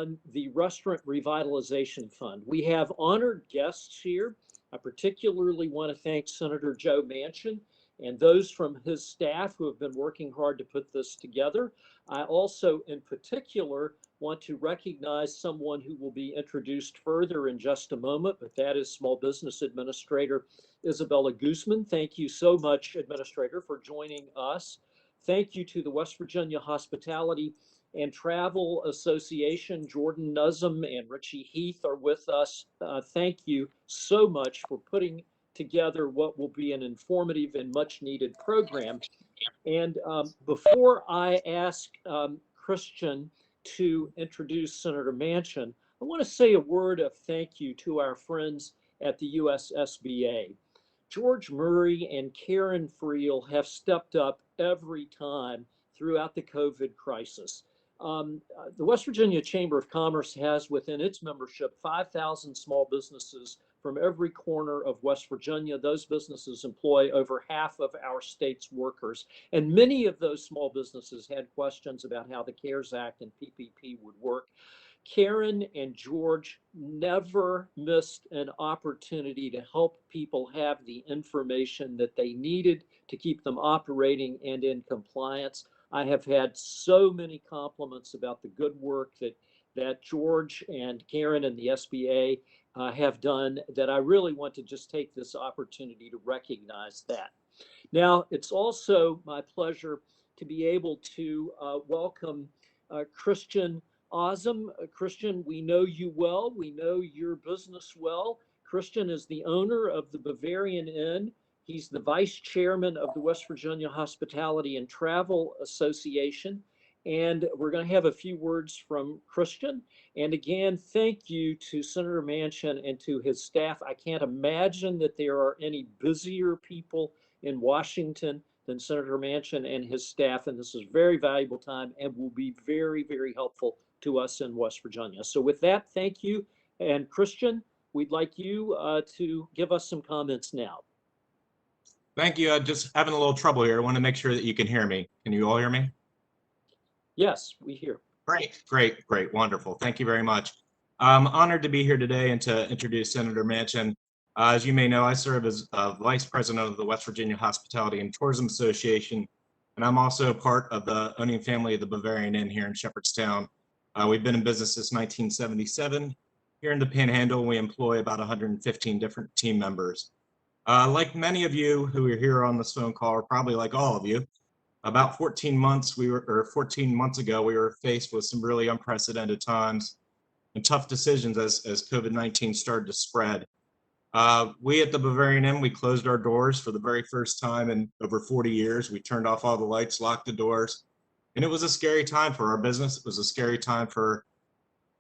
the Restaurant Revitalization Fund. We have honored guests here. I particularly want to thank Senator Joe Manchin and those from his staff who have been working hard to put this together. I also, in particular, want to recognize someone who will be introduced further in just a moment, but that is Small Business Administrator Isabella Guzman. Thank you so much, Administrator, for joining us. Thank you to the West Virginia Hospitality and Travel Association. Jordan Nuzzum and Richie Heath are with us. Thank you so much for putting together what will be an informative and much needed program. And before I ask Christian to introduce Senator Manchin, I want to say a word of thank you to our friends at the USSBA. George Murray and Karen Friel have stepped up every time throughout the COVID crisis. The West Virginia Chamber of Commerce has within its membership 5,000 small businesses from every corner of West Virginia. Those businesses employ over half of our state's workers. And many of those small businesses had questions about how the CARES Act and PPP would work. Karen and George never missed an opportunity to help people have the information that they needed to keep them operating and in compliance. I have had so many compliments about the good work that George and Karen and the SBA have done that I really want to just take this opportunity to recognize that. Now, it's also my pleasure to be able to welcome Christian Ozum. Christian, we know you well. We know your business well. Christian is the owner of the Bavarian Inn. He's the vice chairman of the West Virginia Hospitality and Travel Association. And we're going to have a few words from Christian. And again, thank you to Senator Manchin and to his staff. I can't imagine that there are any busier people in Washington than Senator Manchin and his staff. And this is very valuable time and will be very, very helpful to us in West Virginia. So with that, thank you. And Christian, we'd like you to give us some comments now. Thank you. Just having a little trouble here. I want to make sure that you can hear me. Can you all hear me? Yes, we hear. Great. Wonderful. Thank you very much. I'm honored to be here today and to introduce Senator Manchin. As you may know, I serve as Vice President of the West Virginia Hospitality and Tourism Association, and I'm also part of the owning family of the Bavarian Inn here in Shepherdstown. We've been in business since 1977. Here in the Panhandle, we employ about 115 different team members. Like many of you who are here on this phone call, or probably like all of you, about 14 months ago, we were faced with some really unprecedented times and tough decisions as COVID-19 started to spread. We at the Bavarian Inn, we closed our doors for the very first time in over 40 years. We turned off all the lights, locked the doors, and it was a scary time for our business. It was a scary time for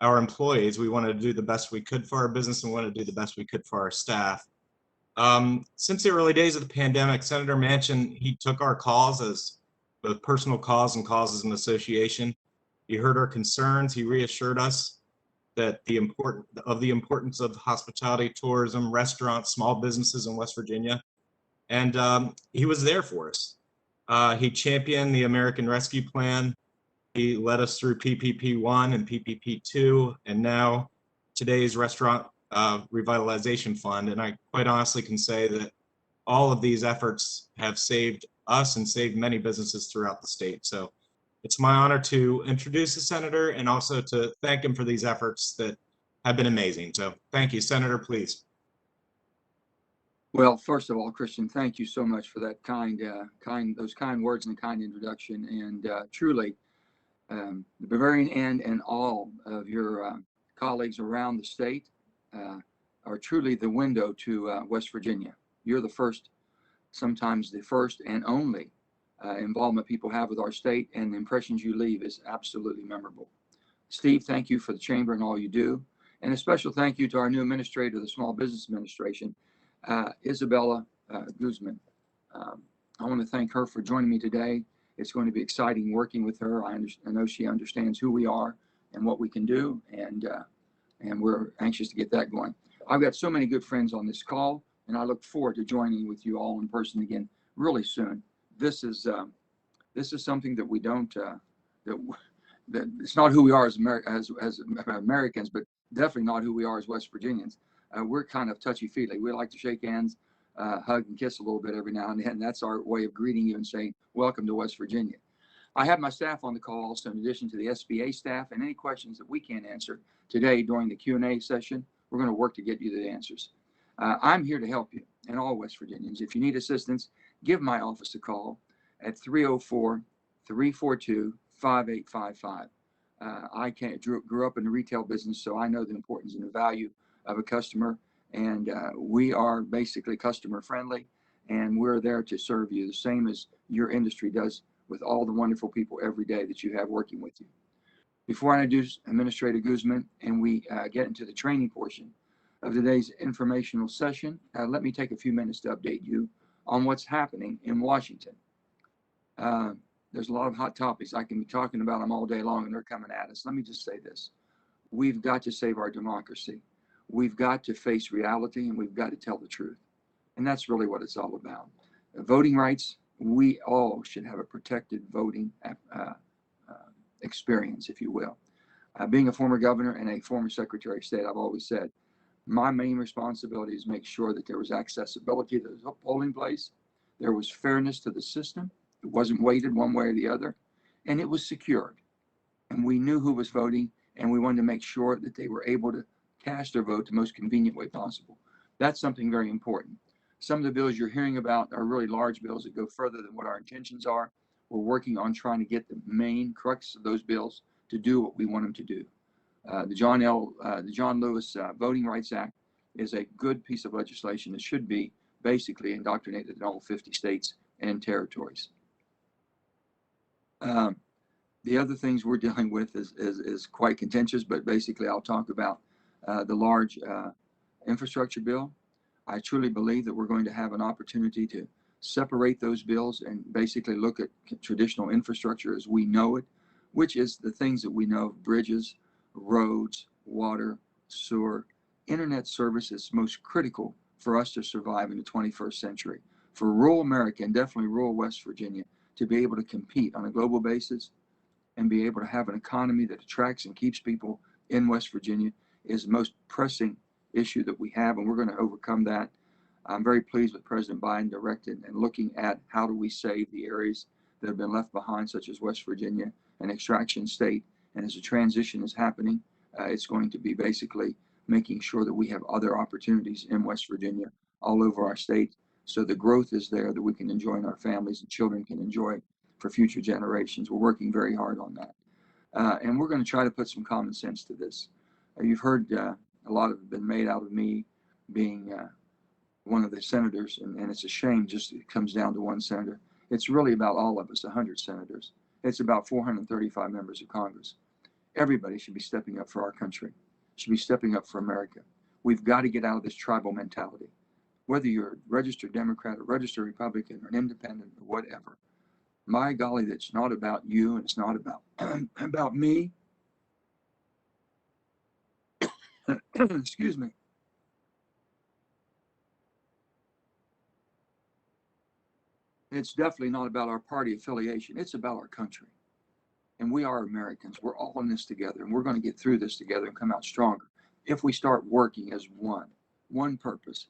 our employees. We wanted to do the best we could for our business and wanted to do the best we could for our staff. Since the early days of the pandemic, Senator Manchin, he took our calls as both personal calls and calls as an association. He heard our concerns. He reassured us that the importance of hospitality, tourism, restaurants, small businesses in West Virginia, and he was there for us. He championed the American Rescue Plan. He led us through PPP-1 and PPP-2, and now today's Restaurant Revitalization Fund. And I quite honestly can say that all of these efforts have saved us and saved many businesses throughout the state. So it's my honor to introduce the senator and also to thank him for these efforts that have been amazing. So thank you, Senator, please. Well, first of all, Christian, thank you so much for that those kind words and kind introduction. And truly, the Bavarian Inn and all of your colleagues around the state are truly the window to West Virginia. You're the first, sometimes the first and only involvement people have with our state, and the impressions you leave is absolutely memorable. Steve, thank you for the chamber and all you do. And a special thank you to our new administrator of the Small Business Administration, Isabella Guzman. I want to thank her for joining me today. It's going to be exciting working with her. I know she understands who we are and what we can do, and we're anxious to get that going. I've got so many good friends on this call, and I look forward to joining with you all in person again really soon. This is something that we don't it's not who we are as Americans, but definitely not who we are as West Virginians. We're kind of touchy-feely. We like to shake hands, hug and kiss a little bit every now and then. That's our way of greeting you and saying, welcome to West Virginia. I have my staff on the call also, in addition to the SBA staff, and any questions that we can't answer today during the Q&A session, we're going to work to get you the answers. I'm here to help you and all West Virginians. If you need assistance, give my office a call at 304-342-5855. I grew up in the retail business, so I know the importance and the value of a customer, and we are basically customer friendly, and we're there to serve you the same as your industry does with all the wonderful people every day that you have working with you. Before I introduce Administrator Guzman and we get into the training portion of today's informational session, let me take a few minutes to update you on what's happening in Washington. There's a lot of hot topics. I can be talking about them all day long, and they're coming at us. Let me just say this. We've got to save our democracy. We've got to face reality, and we've got to tell the truth. And that's really what it's all about. Voting rights, we all should have a protected voting experience, if you will. Being a former governor and a former Secretary of State, I've always said, my main responsibility is make sure that there was accessibility to the polling place, there was fairness to the system, it wasn't weighted one way or the other, and it was secured. And we knew who was voting, and we wanted to make sure that they were able to cast their vote the most convenient way possible. That's something very important. Some of the bills you're hearing about are really large bills that go further than what our intentions are. We're working on trying to get the main crux of those bills to do what we want them to do. The John Lewis Voting Rights Act is a good piece of legislation that should be basically indoctrinated in all 50 states and territories. The other things we're dealing with is quite contentious, but basically I'll talk about the large infrastructure bill. I truly believe that we're going to have an opportunity to separate those bills and basically look at traditional infrastructure as we know it, which is the things that we know: bridges, roads, water, sewer, internet services, most critical for us to survive in the 21st century. For rural America, and definitely rural West Virginia, to be able to compete on a global basis and be able to have an economy that attracts and keeps people in West Virginia is the most pressing issue that we have, and we're going to overcome that. I'm very pleased with President Biden directed and looking at how do we save the areas that have been left behind, such as West Virginia, an extraction state. And as the transition is happening, it's going to be basically making sure that we have other opportunities in West Virginia, all over our state, so the growth is there that we can enjoy and our families and children can enjoy for future generations. We're working very hard on that. And we're going to try to put some common sense to this. You've heard a lot have been made out of me being one of the senators, and it's a shame just it comes down to one senator. It's really about all of us, 100 senators. It's about 435 members of Congress. Everybody should be stepping up for our country, should be stepping up for America. We've got to get out of this tribal mentality. Whether you're a registered Democrat or registered Republican or an independent or whatever, my golly, that's not about you, and it's not about about me. Excuse me. It's definitely not about our party affiliation. It's about our country. And we are Americans. We're all in this together, and we're going to get through this together and come out stronger if we start working as one purpose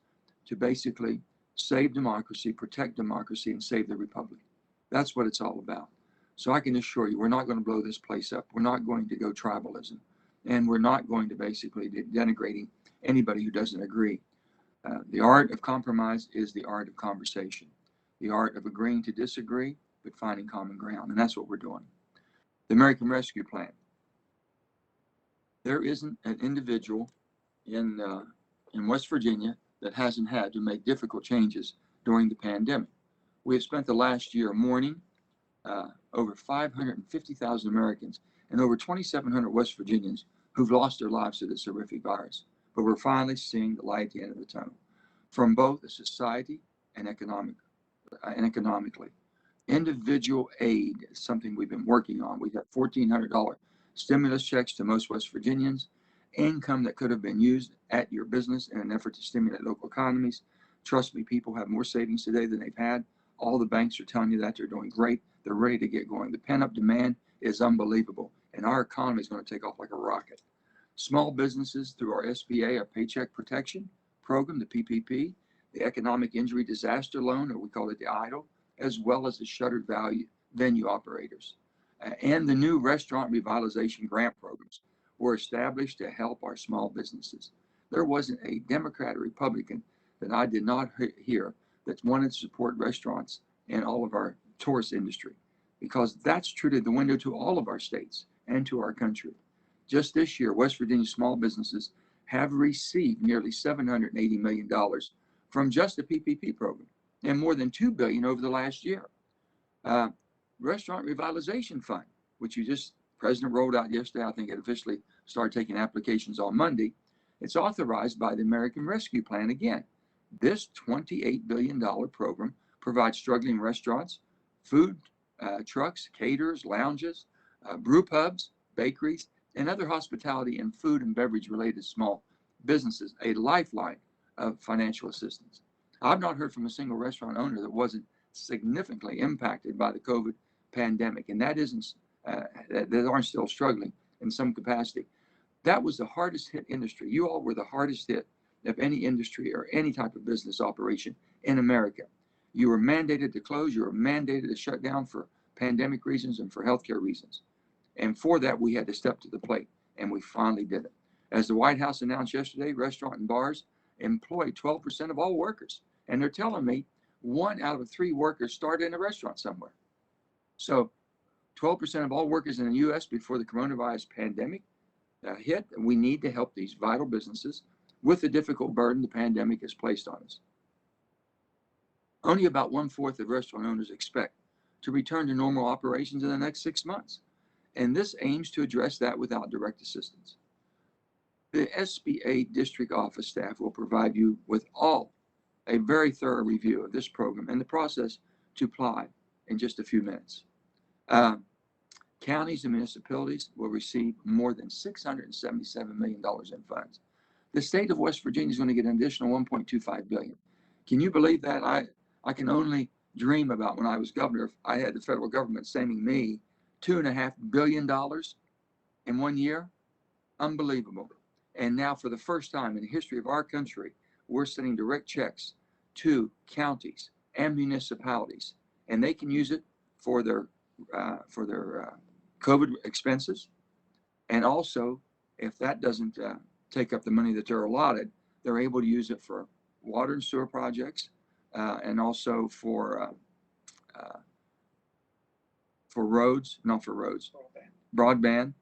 to basically save democracy, protect democracy, and save the republic. That's what it's all about. So I can assure you, we're not going to blow this place up. We're not going to go tribalism, and we're not going to basically denigrating anybody who doesn't agree. The art of compromise is the art of conversation, the art of agreeing to disagree, but finding common ground. And that's what we're doing. The American Rescue Plan. There isn't an individual in West Virginia that hasn't had to make difficult changes during the pandemic. We have spent the last year mourning over 550,000 Americans and over 2,700 West Virginians who've lost their lives to this horrific virus. But we're finally seeing the light at the end of the tunnel, from both a society and economically. Individual aid is something we've been working on. We've got $1,400 stimulus checks to most West Virginians, income that could have been used at your business in an effort to stimulate local economies. Trust me, people have more savings today than they've had. All the banks are telling you that. They're doing great. They're ready to get going. The pent-up demand is unbelievable, and our economy is going to take off like a rocket. Small businesses through our SBA, our Paycheck Protection Program, the PPP, the Economic Injury Disaster Loan, or we call it the EIDL, as well as the shuttered venue operators. And the new Restaurant Revitalization Grant programs were established to help our small businesses. There wasn't a Democrat or Republican that I did not hear that wanted to support restaurants and all of our tourist industry, because that's truly the window to all of our states and to our country. Just this year, West Virginia small businesses have received nearly $780 million from just the PPP program, and more than $2 billion over the last year. Restaurant Revitalization Fund, which President rolled out yesterday. I think it officially started taking applications on Monday. It's authorized by the American Rescue Plan again. This $28 billion program provides struggling restaurants, food trucks, caterers, lounges, brew pubs, bakeries, and other hospitality and food and beverage related small businesses a lifeline of financial assistance. I've not heard from a single restaurant owner that wasn't significantly impacted by the COVID pandemic, and that aren't still struggling in some capacity. That was the hardest hit industry. You all were the hardest hit of any industry or any type of business operation in America. You were mandated to close. You were mandated to shut down for pandemic reasons and for healthcare reasons. And for that, we had to step to the plate, and we finally did it. As the White House announced yesterday, restaurant and bars employ 12% of all workers. And they're telling me 1 out of 3 workers started in a restaurant somewhere. So 12% of all workers in the U.S. before the coronavirus pandemic hit. We need to help these vital businesses with the difficult burden the pandemic has placed on us. Only about 1/4 of restaurant owners expect to return to normal operations in the next 6 months. And this aims to address that without direct assistance. The SBA district office staff will provide you with a very thorough review of this program and the process to apply in just a few minutes. Counties and municipalities will receive more than $677 million in funds. The state of West Virginia is going to get an additional $1.25 billion. Can you believe that? I can only dream about when I was governor. I had the federal government sending me $2.5 billion in 1 year. Unbelievable. And now, for the first time in the history of our country, we're sending direct checks to counties and municipalities, and they can use it for their COVID expenses. And also, if that doesn't take up the money that they're allotted, they're able to use it for water and sewer projects, and also for broadband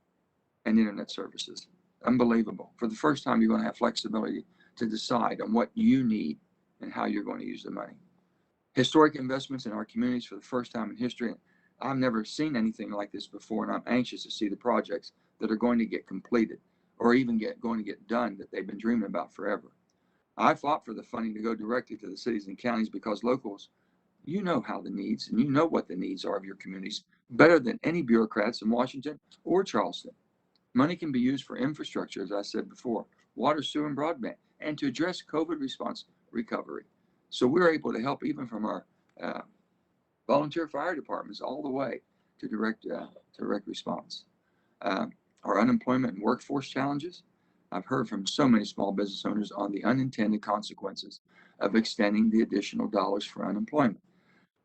and internet services. Unbelievable. For the first time, you're going to have flexibility to decide on what you need and how you're going to use the money. Historic investments in our communities for the first time in history. I've never seen anything like this before, and I'm anxious to see the projects that are going to get completed or even going to get done that they've been dreaming about forever. I fought for the funding to go directly to the cities and counties because locals, you know how the needs, and you know what the needs are of your communities better than any bureaucrats in Washington or Charleston. Money can be used for infrastructure, as I said before, water, sewer, and broadband, and to address COVID response recovery. So we're able to help even from our volunteer fire departments all the way to direct response. Our unemployment and workforce challenges. I've heard from so many small business owners on the unintended consequences of extending the additional dollars for unemployment.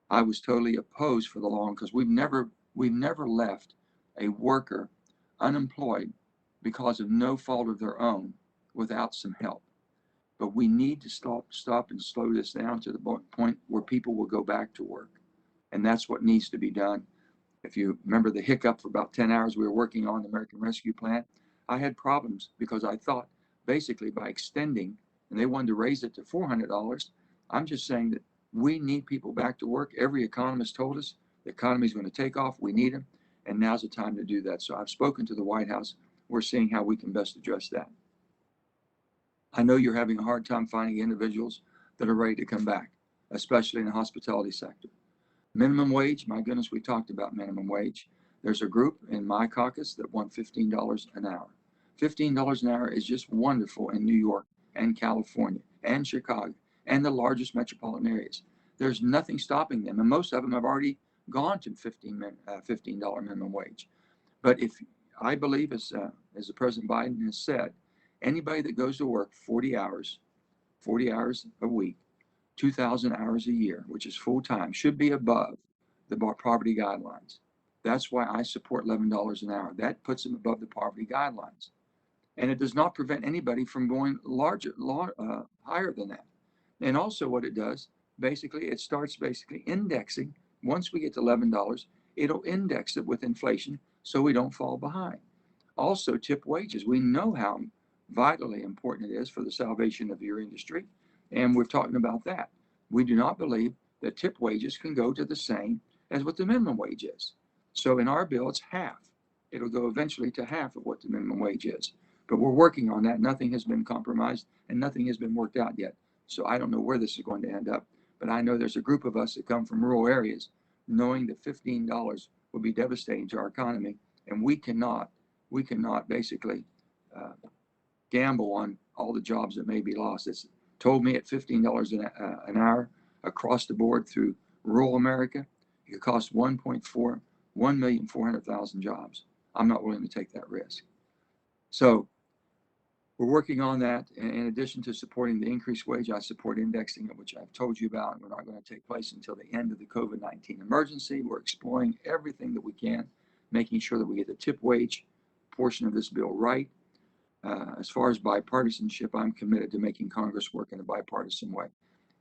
I was totally opposed for the long because we've never left a worker unemployed because of no fault of their own without some help. But we need to stop and slow this down to the point where people will go back to work. And that's what needs to be done. If you remember the hiccup for about 10 hours we were working on the American Rescue Plan, I had problems because I thought basically by extending, and they wanted to raise it to $400, I'm just saying that we need people back to work. Every economist told us the economy is going to take off. We need them. And now's the time to do that. So I've spoken to the White House. We're seeing how we can best address that. I know you're having a hard time finding individuals that are ready to come back, especially in the hospitality sector. Minimum wage, my goodness, we talked about minimum wage. There's a group in my caucus that want $15 an hour. $15 an hour is just wonderful in New York and California and Chicago and the largest metropolitan areas. There's nothing stopping them, and most of them have already gone to $15 minimum wage. But if I believe, as the President Biden has said, anybody that goes to work 40 hours a week, 2,000 hours a year, which is full time, should be above the poverty guidelines. That's why I support $11 an hour. That puts them above the poverty guidelines. And it does not prevent anybody from going higher than that. And also what it does, basically, it starts indexing. Once we get to $11, it'll index it with inflation so we don't fall behind. Also, tip wages. We know how vitally important it is for the salvation of your industry, and we're talking about that. We do not believe that tip wages can go to the same as what the minimum wage is. So in our bill, it's half. It'll go eventually to half of what the minimum wage is. But we're working on that. Nothing has been compromised and nothing has been worked out yet. So I don't know where this is going to end up, but I know there's a group of us that come from rural areas knowing that $15 will be devastating to our economy, and we cannot basically gamble on all the jobs that may be lost. It's told me at $15 an hour across the board through rural America, it could cost 1,400,000 jobs. I'm not willing to take that risk. So we're working on that. In addition to supporting the increased wage, I support indexing it, which I've told you about. We're not going to take place until the end of the COVID-19 emergency. We're exploring everything that we can, making sure that we get the tip wage portion of this bill right. As far as bipartisanship, I'm committed to making Congress work in a bipartisan way.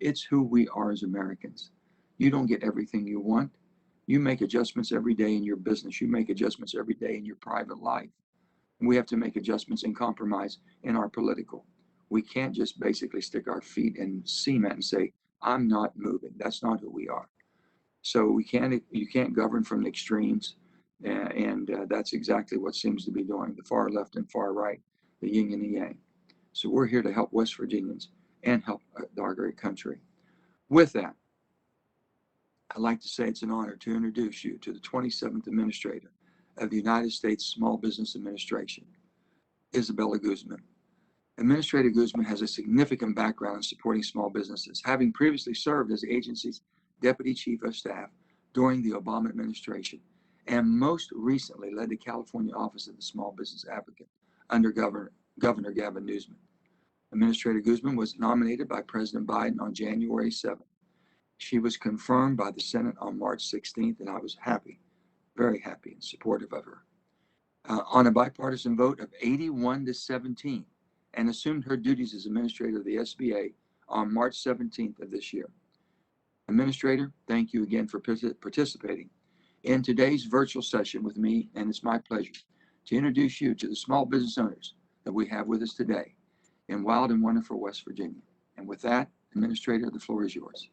It's who we are as Americans. You don't get everything you want. You make adjustments every day in your business. You make adjustments every day in your private life. We have to make adjustments and compromise in our political. We can't just basically stick our feet in cement and say, I'm not moving. That's not who we are. So you can't govern from the extremes. And that's exactly what seems to be doing the far left and far right, the yin and the yang. So we're here to help West Virginians and help our great country. With that, I'd like to say it's an honor to introduce you to the 27th Administrator of the United States Small Business Administration, Isabella Guzman. Administrator Guzman has a significant background in supporting small businesses, having previously served as the agency's Deputy Chief of Staff during the Obama administration, and most recently led the California Office of the Small Business Advocate under Governor Gavin Newsom. Administrator Guzman was nominated by President Biden on January 7th. She was confirmed by the Senate on March 16th, and I was happy, very happy and supportive of her. On a bipartisan vote of 81-17, and assumed her duties as administrator of the SBA on March 17th of this year. Administrator, thank you again for participating in today's virtual session with me, and it's my pleasure to introduce you to the small business owners that we have with us today in wild and wonderful West Virginia. And with that, Administrator, the floor is yours.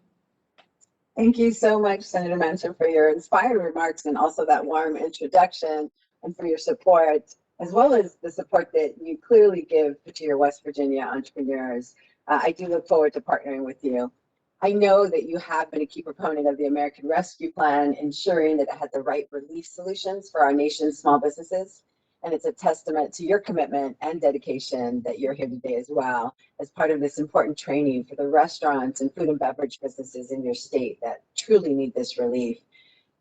Thank you so much, Senator Manchin, for your inspired remarks and also that warm introduction, and for your support, as well as the support that you clearly give to your West Virginia entrepreneurs. I do look forward to partnering with you. I know that you have been a key proponent of the American Rescue Plan, ensuring that it had the right relief solutions for our nation's small businesses. And it's a testament to your commitment and dedication that you're here today as well, as part of this important training for the restaurants and food and beverage businesses in your state that truly need this relief.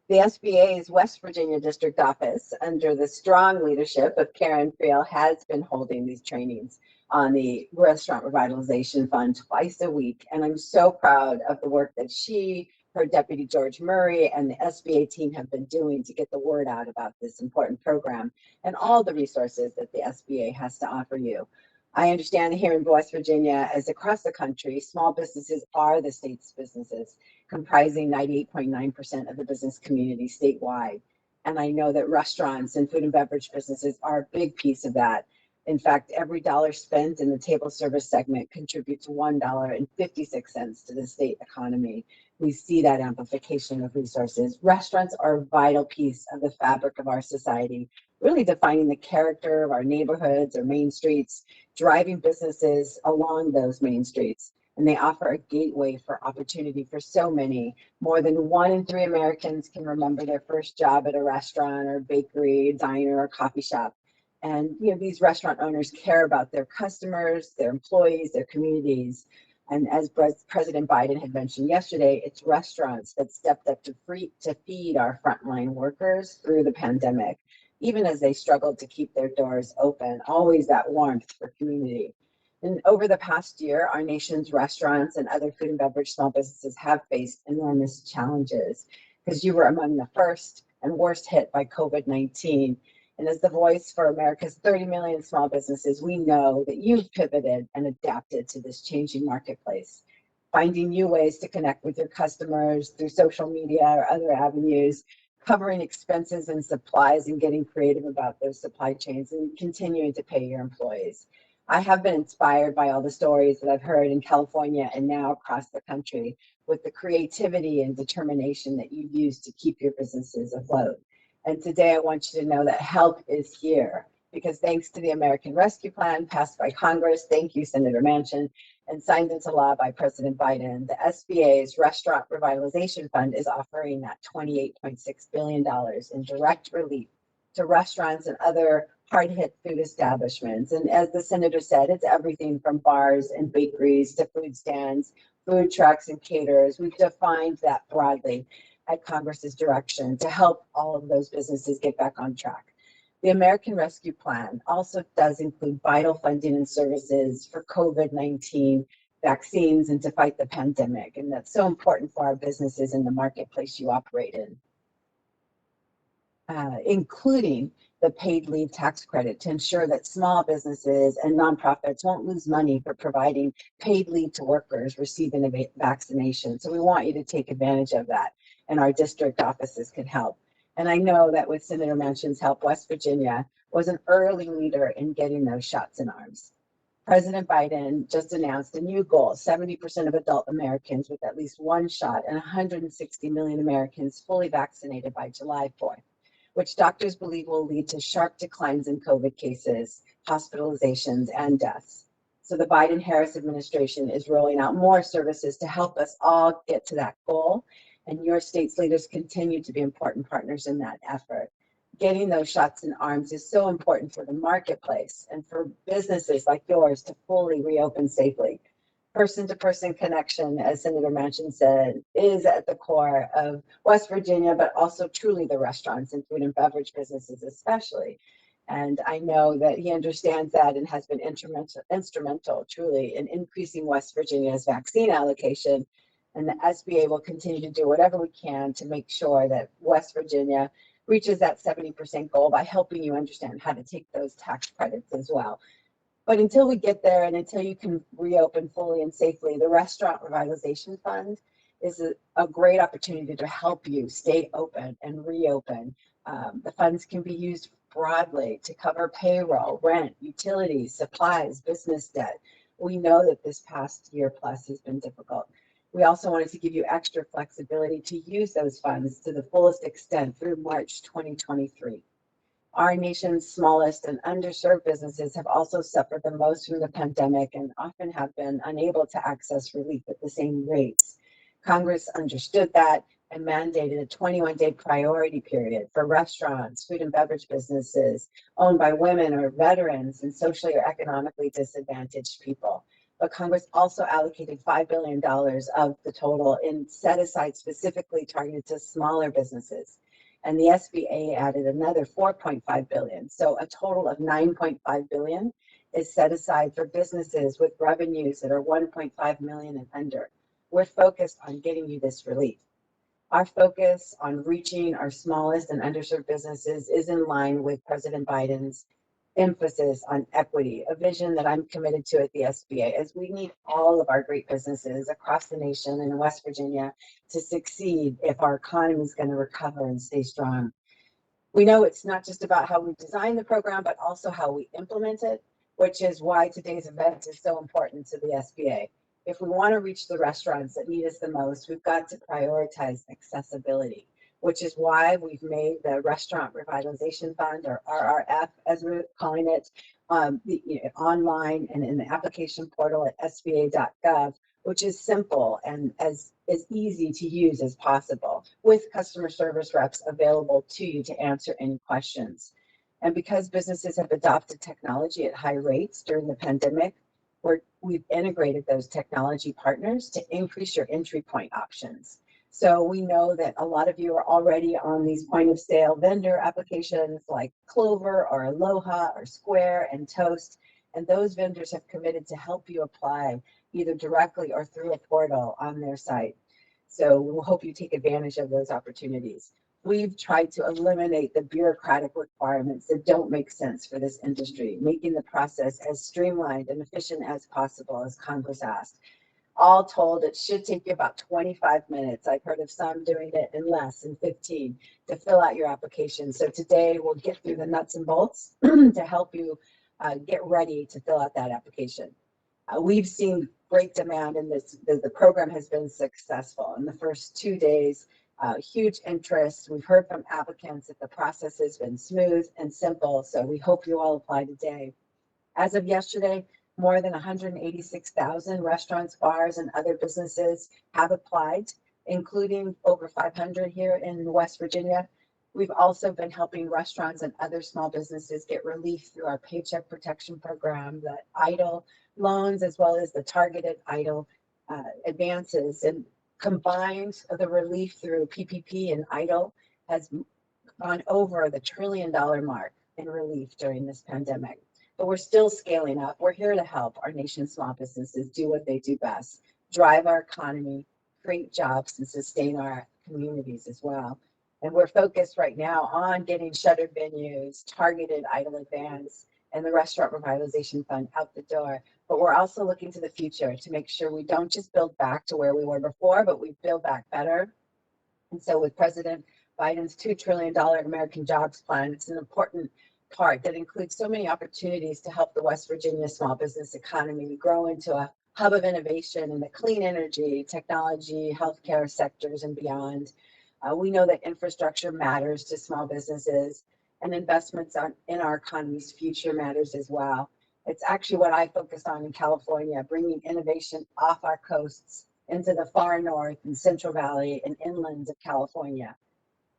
The SBA's West Virginia District Office, under the strong leadership of Karen Friel, has been holding these trainings on the Restaurant Revitalization Fund twice a week. And I'm so proud of the work that she, her Deputy George Murray, and the SBA team have been doing to get the word out about this important program and all the resources that the SBA has to offer you. I understand here in West Virginia, as across the country, small businesses are the state's businesses, comprising 98.9% of the business community statewide. And I know that restaurants and food and beverage businesses are a big piece of that. In fact, every dollar spent in the table service segment contributes $1.56 to the state economy. We see that amplification of resources. Restaurants are a vital piece of the fabric of our society, really defining the character of our neighborhoods or main streets, driving businesses along those main streets. And they offer a gateway for opportunity for so many. More than 1 in 3 Americans can remember their first job at a restaurant or bakery, diner, or coffee shop. And these restaurant owners care about their customers, their employees, their communities. And as President Biden had mentioned yesterday, it's restaurants that stepped up to feed our frontline workers through the pandemic. even as they struggled to keep their doors open, always that warmth for community. And over the past year, our nation's restaurants and other food and beverage small businesses have faced enormous challenges because you were among the first and worst hit by COVID-19. And as the voice for America's 30 million small businesses, we know that you've pivoted and adapted to this changing marketplace, finding new ways to connect with your customers through social media or other avenues, covering expenses and supplies and getting creative about those supply chains, and continuing to pay your employees. I have been inspired by all the stories that I've heard in California and now across the country with the creativity and determination that you've used to keep your businesses afloat. And today I want you to know that help is here because thanks to the American Rescue Plan passed by Congress, thank you, Senator Manchin, and signed into law by President Biden, the SBA's Restaurant Revitalization Fund is offering that $28.6 billion in direct relief to restaurants and other hard-hit food establishments. And as the senator said, it's everything from bars and bakeries to food stands, food trucks and caterers. We've defined that broadly at Congress's direction to help all of those businesses get back on track. The American Rescue Plan also does include vital funding and services for COVID-19 vaccines and to fight the pandemic. And that's so important for our businesses in the marketplace you operate in, including the paid leave tax credit to ensure that small businesses and nonprofits won't lose money for providing paid leave to workers receiving a vaccination. So we want you to take advantage of that, and our district offices can help. And I know that with Senator Manchin's help, West Virginia was an early leader in getting those shots in arms. President Biden just announced a new goal, 70% of adult Americans with at least one shot and 160 million Americans fully vaccinated by July 4th, which doctors believe will lead to sharp declines in COVID cases, hospitalizations, and deaths. So the Biden-Harris administration is rolling out more services to help us all get to that goal. And your state's leaders continue to be important partners in that effort. Getting those shots in arms is so important for the marketplace and for businesses like yours to fully reopen safely. Person-to-person connection, as Senator Manchin said, is at the core of West Virginia, but also truly the restaurants and food and beverage businesses especially. And I know that he understands that and has been instrumental truly in increasing West Virginia's vaccine allocation. And the SBA will continue to do whatever we can to make sure that West Virginia reaches that 70% goal by helping you understand how to take those tax credits as well. But until we get there and until you can reopen fully and safely, the Restaurant Revitalization Fund is a great opportunity to help you stay open and reopen. The funds can be used broadly to cover payroll, rent, utilities, supplies, business debt. We know that this past year plus has been difficult. We also wanted to give you extra flexibility to use those funds to the fullest extent through March 2023. Our nation's smallest and underserved businesses have also suffered the most from the pandemic and often have been unable to access relief at the same rates. Congress understood that and mandated a 21-day priority period for restaurants, food and beverage businesses owned by women or veterans and socially or economically disadvantaged people. But Congress also allocated $5 billion of the total in set aside specifically targeted to smaller businesses. And the SBA added another $4.5 billion. So a total of $9.5 billion is set aside for businesses with revenues that are 1.5 million and under. We're focused on getting you this relief. Our focus on reaching our smallest and underserved businesses is in line with President Biden's emphasis on equity, a vision that I'm committed to at the SBA, as we need all of our great businesses across the nation and in West Virginia to succeed if our economy is going to recover and stay strong. We know it's not just about how we design the program, but also how we implement it, which is why today's event is so important to the SBA. If we want to reach the restaurants that need us the most, we've got to prioritize accessibility, which is why we've made the Restaurant Revitalization Fund, or RRF, as we're calling it, online and in the application portal at sba.gov, which is simple and as easy to use as possible, with customer service reps available to you to answer any questions. And because businesses have adopted technology at high rates during the pandemic, we've integrated those technology partners to increase your entry point options. So we know that a lot of you are already on these point of sale vendor applications like Clover or Aloha or Square and Toast. And those vendors have committed to help you apply either directly or through a portal on their site. So we'll hope you take advantage of those opportunities. We've tried to eliminate the bureaucratic requirements that don't make sense for this industry, making the process as streamlined and efficient as possible, as Congress asked. All told, it should take you about 25 minutes. I've heard of some doing it in less than 15 to fill out your application. So today we'll get through the nuts and bolts to help you get ready to fill out that application. We've seen great demand in this. The program has been successful. In the first 2 days, huge interest. We've heard from applicants that the process has been smooth and simple. So we hope you all apply today. As of yesterday, more than 186,000 restaurants, bars, and other businesses have applied, including over 500 here in West Virginia. We've also been helping restaurants and other small businesses get relief through our Paycheck Protection Program, the EIDL loans, as well as the targeted EIDL advances. And combined, the relief through PPP and EIDL has gone over the $1 trillion mark in relief during this pandemic. But we're still scaling up. We're here to help our nation's small businesses do what they do best, drive our economy, create jobs, and sustain our communities as well. And we're focused right now on getting shuttered venues, targeted EIDL advance, and the Restaurant Revitalization Fund out the door. But we're also looking to the future to make sure we don't just build back to where we were before, but we build back better. And so with President Biden's $2 trillion American Jobs Plan, it's an important part that includes so many opportunities to help the West Virginia small business economy grow into a hub of innovation in the clean energy, technology, healthcare sectors, and beyond. We know that infrastructure matters to small businesses, and investments in our economy's future matters as well. It's actually what I focused on in California, bringing innovation off our coasts into the far north and Central Valley and inlands of California.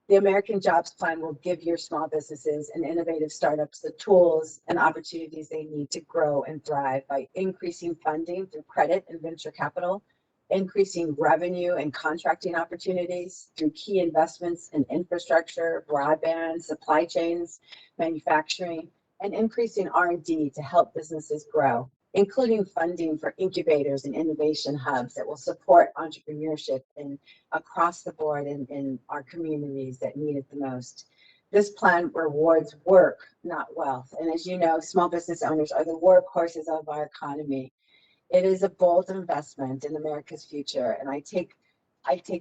The American Jobs Plan will give your small businesses and innovative startups the tools and opportunities they need to grow and thrive by increasing funding through credit and venture capital, increasing revenue and contracting opportunities through key investments in infrastructure, broadband, supply chains, manufacturing, and increasing R&D to help businesses grow, including funding for incubators and innovation hubs that will support entrepreneurship across the board in our communities that need it the most. This plan rewards work, not wealth. And as you know, small business owners are the workhorses of our economy. It is a bold investment in America's future. And I take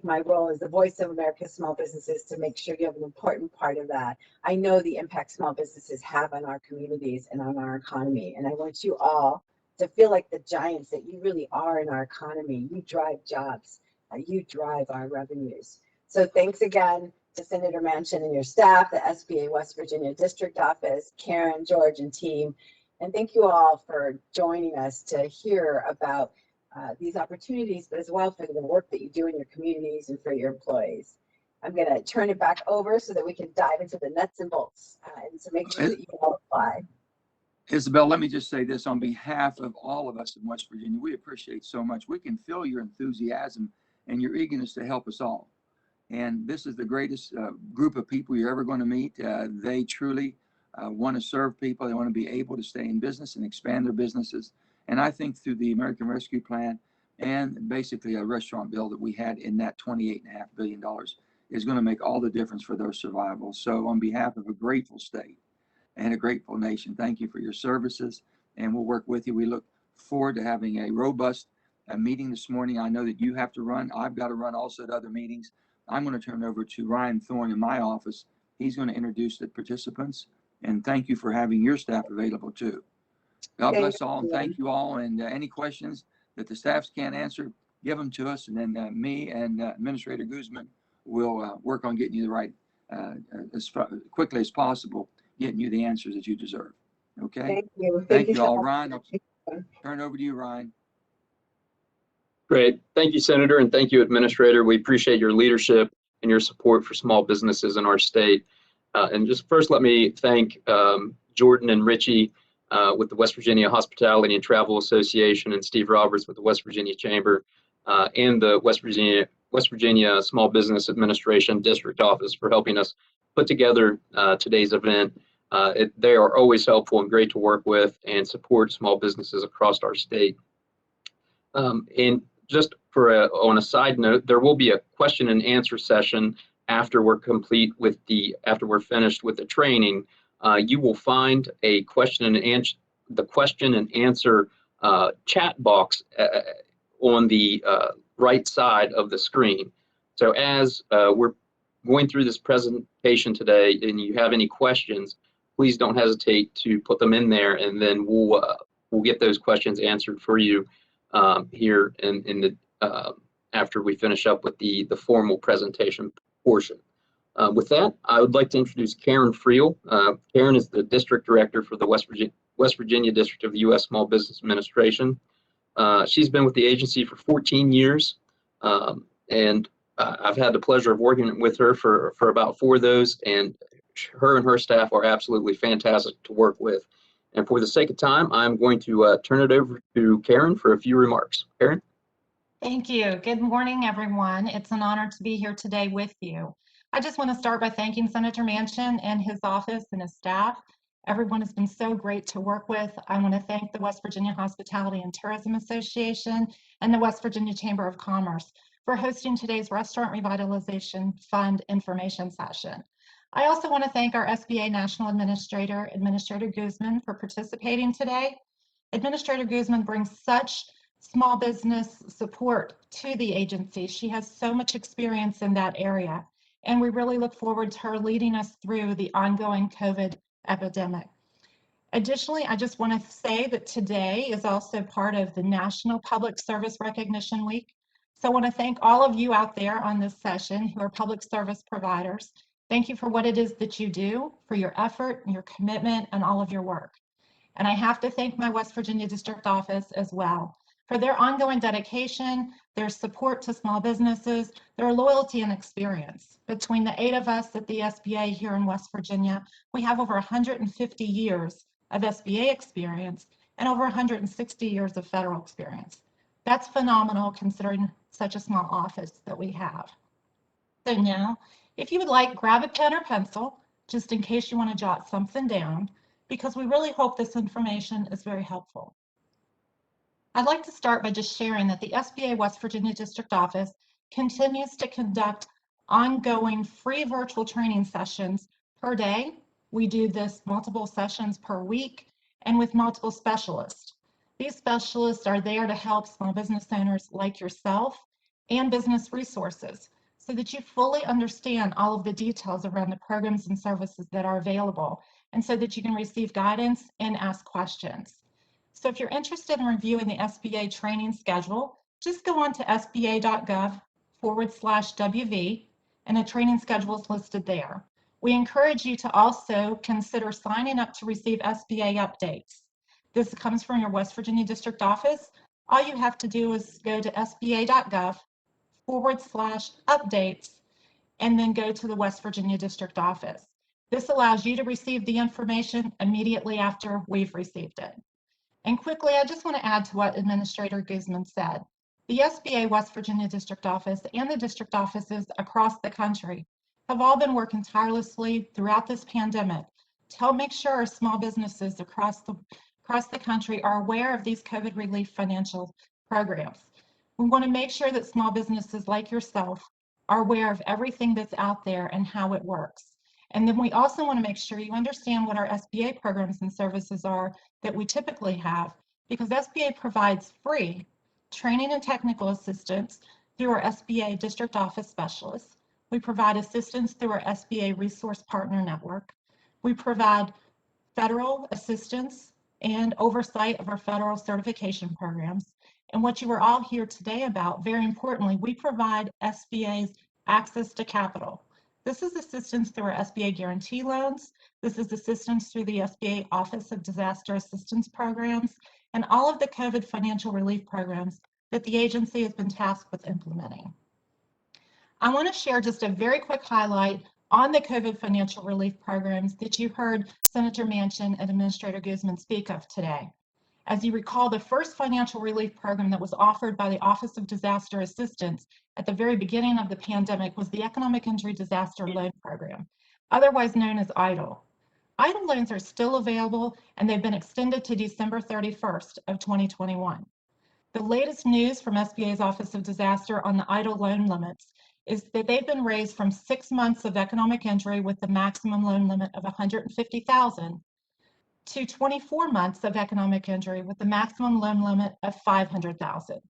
my role as the voice of America's small businesses to make sure you have an important part of that. I know the impact small businesses have on our communities and on our economy. And I want you all to feel like the giants that you really are in our economy. You drive jobs, you drive our revenues. So thanks again to Senator Manchin and your staff, the SBA West Virginia District Office, Karen, George, and team. And thank you all for joining us to hear about these opportunities, but as well for the work that you do in your communities and for your employees. I'm going to turn it back over so that we can dive into the nuts and bolts and to make sure that you can all apply. Isabel, let me just say this on behalf of all of us in West Virginia. We appreciate so much. We can feel your enthusiasm and your eagerness to help us all. And this is the greatest group of people you're ever going to meet. They truly want to serve people. They want to be able to stay in business and expand their businesses. And I think through the American Rescue Plan and basically a restaurant bill that we had in that $28.5 billion is going to make all the difference for their survival. So on behalf of a grateful state and a grateful nation, thank you for your services, and we'll work with you. We look forward to having a robust meeting this morning. I know that you have to run. I've got to run also to other meetings. I'm going to turn it over to Ryan Thorne in my office. He's going to introduce the participants, and thank you for having your staff available too. God bless all, and thank you all. And any questions that the staffs can't answer, give them to us, and then me and Administrator Guzman will work on getting you the right, as quickly as possible, getting you the answers that you deserve. Okay? Thank you. Thank you all. Ryan, I'll turn it over to you, Ryan. Great. Thank you, Senator, and thank you, Administrator. We appreciate your leadership and your support for small businesses in our state. And just first, let me thank Jordan and Richie with the West Virginia Hospitality and Travel Association, and Steve Roberts with the West Virginia Chamber, and the West West Virginia Small Business Administration District Office for helping us put together today's event. They are always helpful and great to work with and support small businesses across our state. And just on a side note, there will be a question and answer session after we're finished with the training. You will find a question and answer chat box on the right side of the screen. So as we're going through this presentation today and you have any questions, please don't hesitate to put them in there, and then we'll get those questions answered for you here after we finish up with the formal presentation portion. With that, I would like to introduce Karen Friel. Karen is the District Director for the West Virginia District of the U.S. Small Business Administration. She's been with the agency for 14 years, and I've had the pleasure of working with her for about 4 of those, and her staff are absolutely fantastic to work with. And for the sake of time, I'm going to turn it over to Karen for a few remarks. Karen? Thank you. Good morning, everyone. It's an honor to be here today with you. I just want to start by thanking Senator Manchin and his office and his staff. Everyone has been so great to work with. I want to thank the West Virginia Hospitality and Tourism Association and the West Virginia Chamber of Commerce for hosting today's Restaurant Revitalization Fund information session. I also want to thank our SBA National Administrator, Administrator Guzman, for participating today. Administrator Guzman brings such small business support to the agency. She has so much experience in that area, and we really look forward to her leading us through the ongoing COVID epidemic. Additionally, I just want to say that today is also part of the National Public Service Recognition Week. So I want to thank all of you out there on this session who are public service providers. Thank you for what it is that you do, for your effort, your commitment, and all of your work. And I have to thank my West Virginia District Office as well for their ongoing dedication, their support to small businesses, their loyalty and experience. Between the 8 of us at the SBA here in West Virginia, we have over 150 years of SBA experience and over 160 years of federal experience. That's phenomenal considering such a small office that we have. So now, if you would like, grab a pen or pencil, just in case you want to jot something down, because we really hope this information is very helpful. I'd like to start by just sharing that the SBA West Virginia District Office continues to conduct ongoing free virtual training sessions per day. We do this multiple sessions per week and with multiple specialists. These specialists are there to help small business owners like yourself and business resources so that you fully understand all of the details around the programs and services that are available, and so that you can receive guidance and ask questions. So if you're interested in reviewing the SBA training schedule, just go on to sba.gov/WV, and a training schedule is listed there. We encourage you to also consider signing up to receive SBA updates. This comes from your West Virginia District Office. All you have to do is go to sba.gov/updates and then go to the West Virginia District Office. This allows you to receive the information immediately after we've received it. And quickly, I just want to add to what Administrator Guzman said. The SBA West Virginia District Office and the district offices across the country have all been working tirelessly throughout this pandemic to help make sure our small businesses across the country are aware of these COVID relief financial programs. We want to make sure that small businesses like yourself are aware of everything that's out there and how it works. And then we also want to make sure you understand what our SBA programs and services are that we typically have, because SBA provides free training and technical assistance through our SBA District Office specialists. We provide assistance through our SBA Resource Partner Network. We provide federal assistance and oversight of our federal certification programs. And what you are all here today about, very importantly, we provide SBA's access to capital. This is assistance through our SBA guarantee loans. This is assistance through the SBA Office of Disaster Assistance Programs and all of the COVID financial relief programs that the agency has been tasked with implementing. I want to share just a very quick highlight on the COVID financial relief programs that you heard Senator Manchin and Administrator Guzman speak of today. As you recall, the first financial relief program that was offered by the Office of Disaster Assistance at the very beginning of the pandemic was the Economic Injury Disaster Loan Program, otherwise known as EIDL. EIDL loans are still available, and they've been extended to December 31st of 2021. The latest news from SBA's Office of Disaster on the EIDL loan limits is that they've been raised from 6 months of economic injury with the maximum loan limit of $150,000 to 24 months of economic injury with the maximum loan limit of $500,000.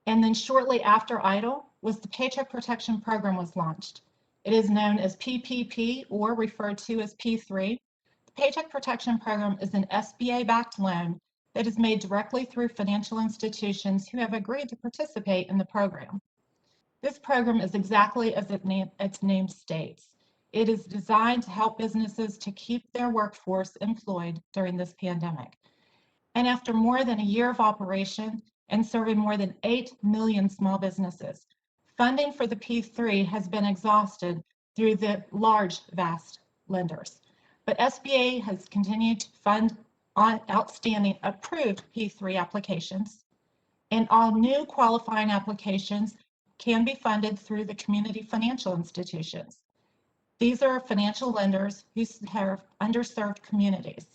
And then shortly after EIDL was the Paycheck Protection Program was launched. It is known as PPP or referred to as P3. The Paycheck Protection Program is an SBA-backed loan that is made directly through financial institutions who have agreed to participate in the program. This program is exactly as its name states. It is designed to help businesses to keep their workforce employed during this pandemic. And after more than a year of operation and serving more than 8 million small businesses, funding for the P3 has been exhausted through the large, vast lenders. But SBA has continued to fund on outstanding approved P3 applications, and all new qualifying applications can be funded through the community financial institutions. These are financial lenders who serve underserved communities.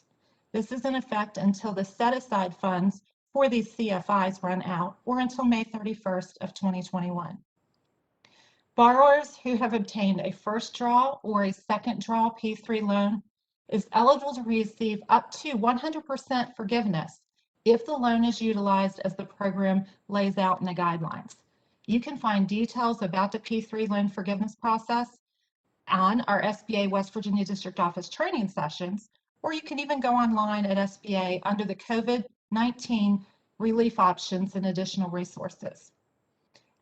This is in effect until the set-aside funds for these CFIs run out or until May 31st of 2021. Borrowers who have obtained a first draw or a second draw P3 loan is eligible to receive up to 100% forgiveness if the loan is utilized as the program lays out in the guidelines. You can find details about the P3 loan forgiveness process on our SBA West Virginia District Office training sessions, or you can even go online at SBA under the COVID-19 relief options and additional resources.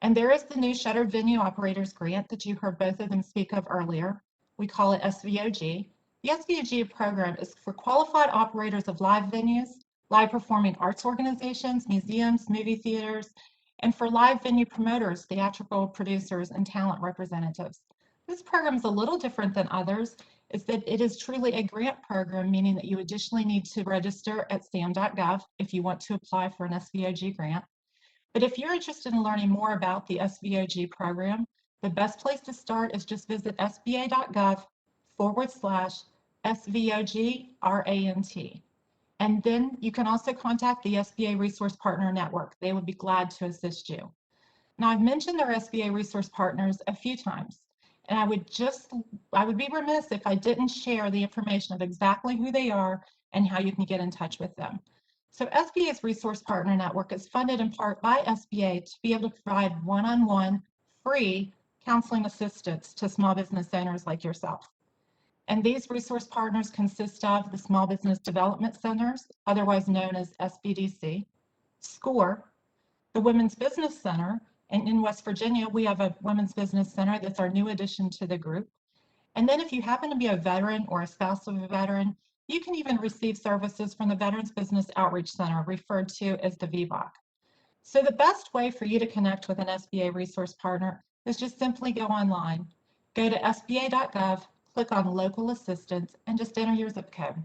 And there is the new Shuttered Venue Operators Grant that you heard both of them speak of earlier. We call it SVOG. The SVOG program is for qualified operators of live venues, live performing arts organizations, museums, movie theaters, and for live venue promoters, theatrical producers, and talent representatives. This program is a little different than others, is that it is truly a grant program, meaning that you additionally need to register at sam.gov if you want to apply for an SVOG grant. But if you're interested in learning more about the SVOG program, the best place to start is just visit sba.gov/SVOG-RANT. And then you can also contact the SBA Resource Partner Network. They would be glad to assist you. Now, I've mentioned our SBA Resource Partners a few times, and I would be remiss if I didn't share the information of exactly who they are and how you can get in touch with them. So SBA's Resource Partner Network is funded in part by SBA to be able to provide one-on-one free counseling assistance to small business owners like yourself. And these resource partners consist of the Small Business Development Centers, otherwise known as SBDC, SCORE, the Women's Business Center, and in West Virginia, we have a Women's Business Center that's our new addition to the group. And then if you happen to be a veteran or a spouse of a veteran, you can even receive services from the Veterans Business Outreach Center, referred to as the VBOC. So the best way for you to connect with an SBA resource partner is just simply go online. Go to sba.gov, click on local assistance, and just enter your zip code.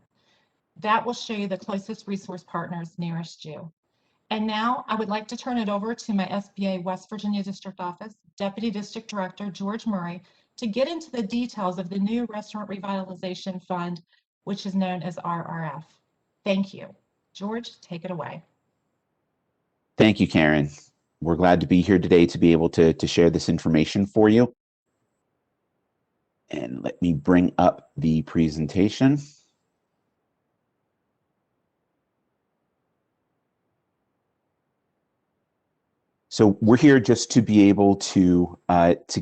That will show you the closest resource partners nearest you. And now I would like to turn it over to my SBA West Virginia District Office Deputy District Director, George Murray, to get into the details of the new Restaurant Revitalization Fund, which is known as RRF. Thank you. George, take it away. Thank you, Karen. We're glad to be here today to be able to share this information for you. And let me bring up the presentation. So we're here just to be able to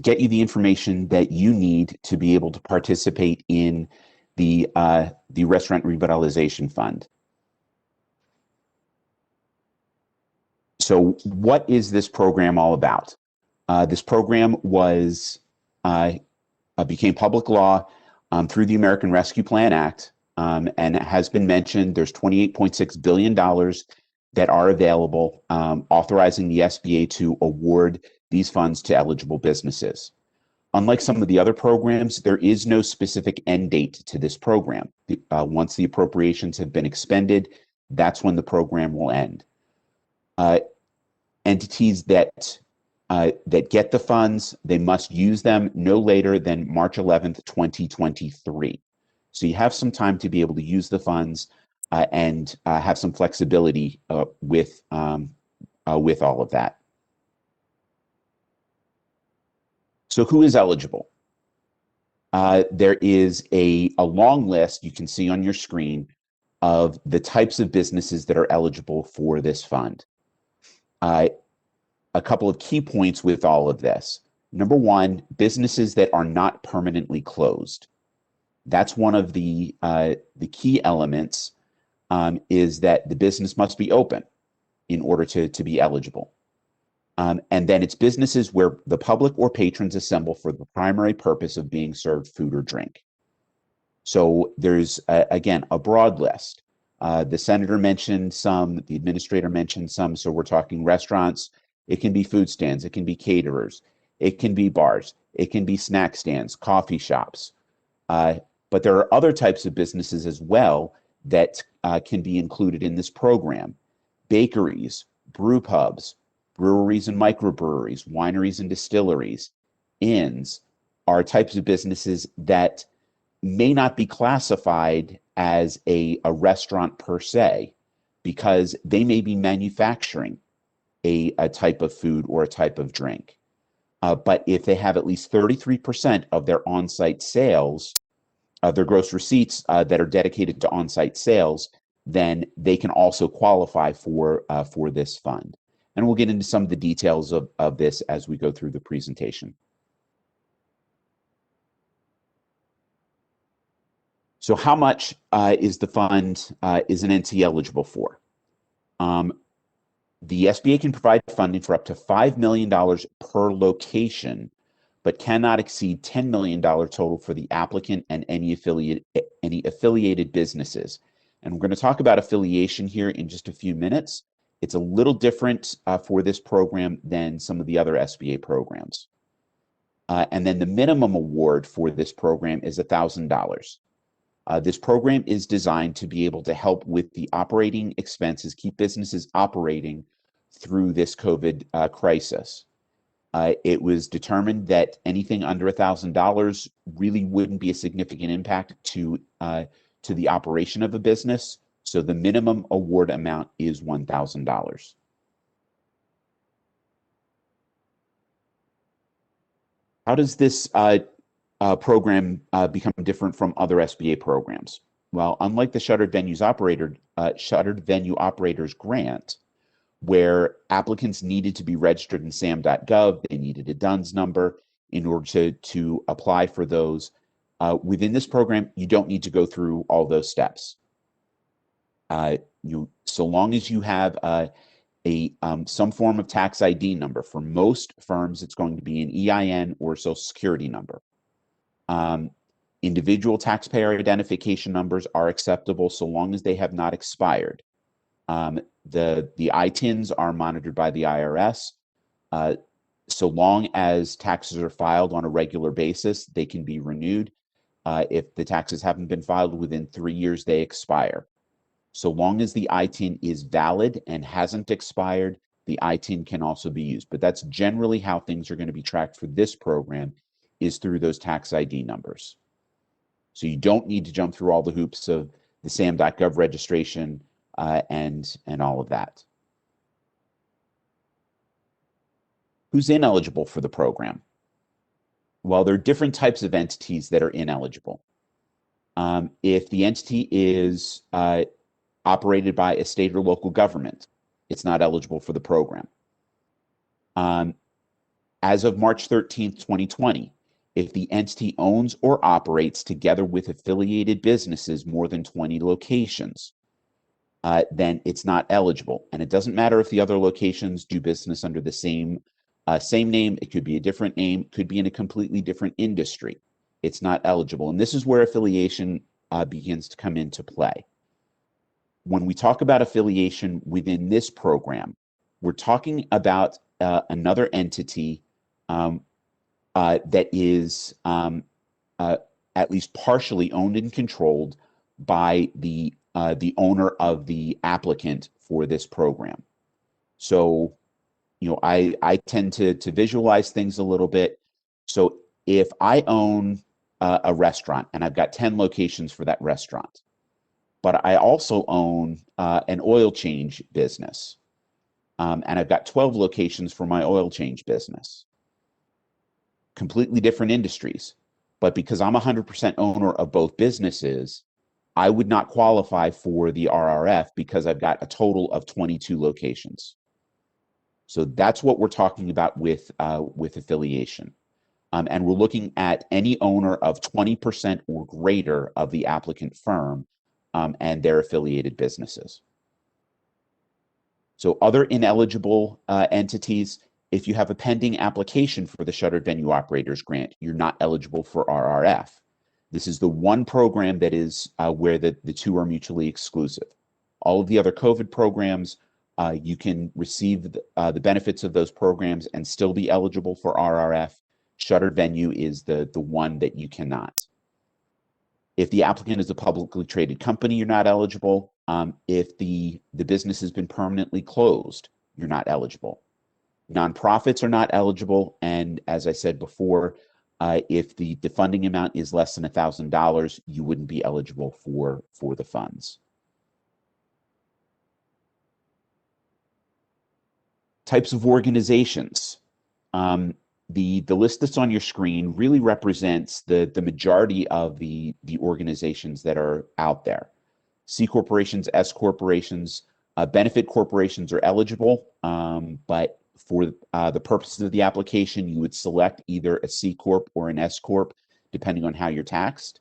get you the information that you need to be able to participate in the Restaurant Revitalization Fund. So what is this program all about? This program became public law through the American Rescue Plan Act, and it has been mentioned there's $28.6 billion that are available, authorizing the SBA to award these funds to eligible businesses. Unlike some of the other programs, there is no specific end date to this program. Once the appropriations have been expended, that's when the program will end. Entities that get the funds, they must use them no later than March 11th, 2023. So you have some time to be able to use the funds and have some flexibility with all of that. So who is eligible? There is a long list you can see on your screen of the types of businesses that are eligible for this fund. A couple of key points with all of this. Number one, businesses that are not permanently closed. That's one of the key elements, is that the business must be open in order to be eligible. And then it's businesses where the public or patrons assemble for the primary purpose of being served food or drink. So there's, again, a broad list. The senator mentioned some, the administrator mentioned some, so we're talking restaurants. It can be food stands, it can be caterers, it can be bars, it can be snack stands, coffee shops. But there are other types of businesses as well that can be included in this program. Bakeries, brew pubs, breweries and microbreweries, wineries and distilleries, inns are types of businesses that may not be classified as a restaurant per se, because they may be manufacturing a type of food or a type of drink. But if they have at least 33% of their on-site sales, their gross receipts that are dedicated to on-site sales, then they can also qualify for this fund. And we'll get into some of the details of this as we go through the presentation. So how much is the fund, is an entity eligible for? The SBA can provide funding for up to $5 million per location, but cannot exceed $10 million total for the applicant and any affiliated businesses. And we're going to talk about affiliation here in just a few minutes. It's a little different for this program than some of the other SBA programs. And then the minimum award for this program is $1,000. This program is designed to be able to help with the operating expenses, keep businesses operating through this COVID crisis. It was determined that anything under $1,000 really wouldn't be a significant impact to the operation of a business. So the minimum award amount is $1,000. How does this program become different from other SBA programs? Well, unlike the Shuttered Venue Operators Grant, where applicants needed to be registered in sam.gov, they needed a DUNS number in order to apply for those. Within this program, you don't need to go through all those steps. So long as you have some form of tax ID number. For most firms, it's going to be an EIN or Social Security number. Individual taxpayer identification numbers are acceptable so long as they have not expired. The ITINs are monitored by the IRS. So long as taxes are filed on a regular basis, they can be renewed. If the taxes haven't been filed within 3 years, they expire. So long as the ITIN is valid and hasn't expired, the ITIN can also be used. But that's generally how things are going to be tracked for this program, is through those tax ID numbers. So you don't need to jump through all the hoops of the sam.gov registration and all of that. Who's ineligible for the program? Well, there are different types of entities that are ineligible. If the entity is operated by a state or local government, it's not eligible for the program. As of March 13th, 2020, if the entity owns or operates together with affiliated businesses more than 20 locations, then it's not eligible. And it doesn't matter if the other locations do business under the same name. It could be a different name, it could be in a completely different industry. It's not eligible. And this is where affiliation begins to come into play. When we talk about affiliation within this program, we're talking about another entity that is at least partially owned and controlled by the the owner of the applicant for this program. So, I tend to visualize things a little bit. So if I own a restaurant and I've got 10 locations for that restaurant, but I also own an oil change business, and I've got 12 locations for my oil change business, completely different industries. But because I'm 100% owner of both businesses, I would not qualify for the RRF because I've got a total of 22 locations. So that's what we're talking about with affiliation. And we're looking at any owner of 20% or greater of the applicant firm and their affiliated businesses. So other ineligible entities, if you have a pending application for the Shuttered Venue Operators Grant, you're not eligible for RRF. This is the one program that is where the two are mutually exclusive. All of the other COVID programs, you can receive the benefits of those programs and still be eligible for RRF. Shuttered Venue is the one that you cannot. If the applicant is a publicly traded company, you're not eligible. If the business has been permanently closed, you're not eligible. Nonprofits are not eligible. And as I said before, if the funding amount is less than $1,000, you wouldn't be eligible for the funds. Types of organizations. The list that's on your screen really represents the majority of the organizations that are out there. C corporations, S corporations, benefit corporations are eligible, but for the purposes of the application, you would select either a C corp or an S corp, depending on how you're taxed.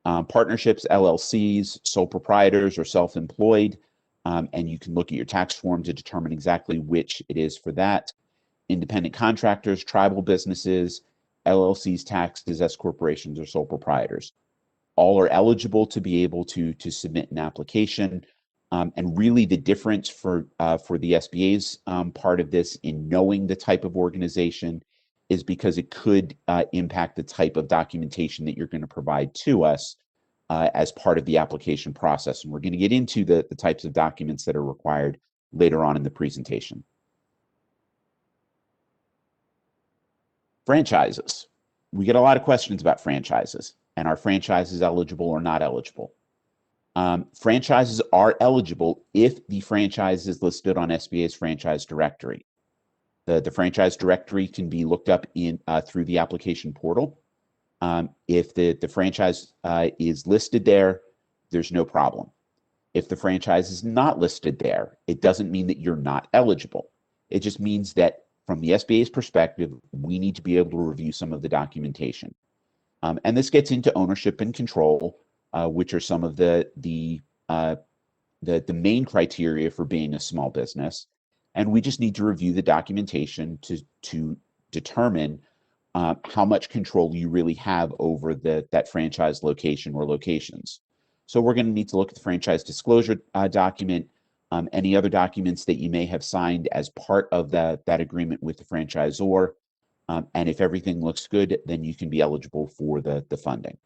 Partnerships, LLCs, sole proprietors, or self-employed, and you can look at your tax form to determine exactly which it is for that. Independent contractors, tribal businesses, LLCs taxed as S corporations or sole proprietors. All are eligible to be able to submit an application. And really the difference for the SBA's part of this in knowing the type of organization is because it could impact the type of documentation that you're going to provide to us as part of the application process. And we're going to get into the types of documents that are required later on in the presentation. Franchises. We get a lot of questions about franchises and are franchises eligible or not eligible. Franchises are eligible if the franchise is listed on SBA's franchise directory. The franchise directory can be looked up through the application portal. If the franchise is listed there, there's no problem. If the franchise is not listed there, it doesn't mean that you're not eligible. It just means that from the SBA's perspective, we need to be able to review some of the documentation. And this gets into ownership and control, which are some of the main criteria for being a small business. And we just need to review the documentation to determine how much control you really have over that franchise location or locations. So we're going to need to look at the franchise disclosure document, any other documents that you may have signed as part of that agreement with the franchisor. And if everything looks good, then you can be eligible for the funding.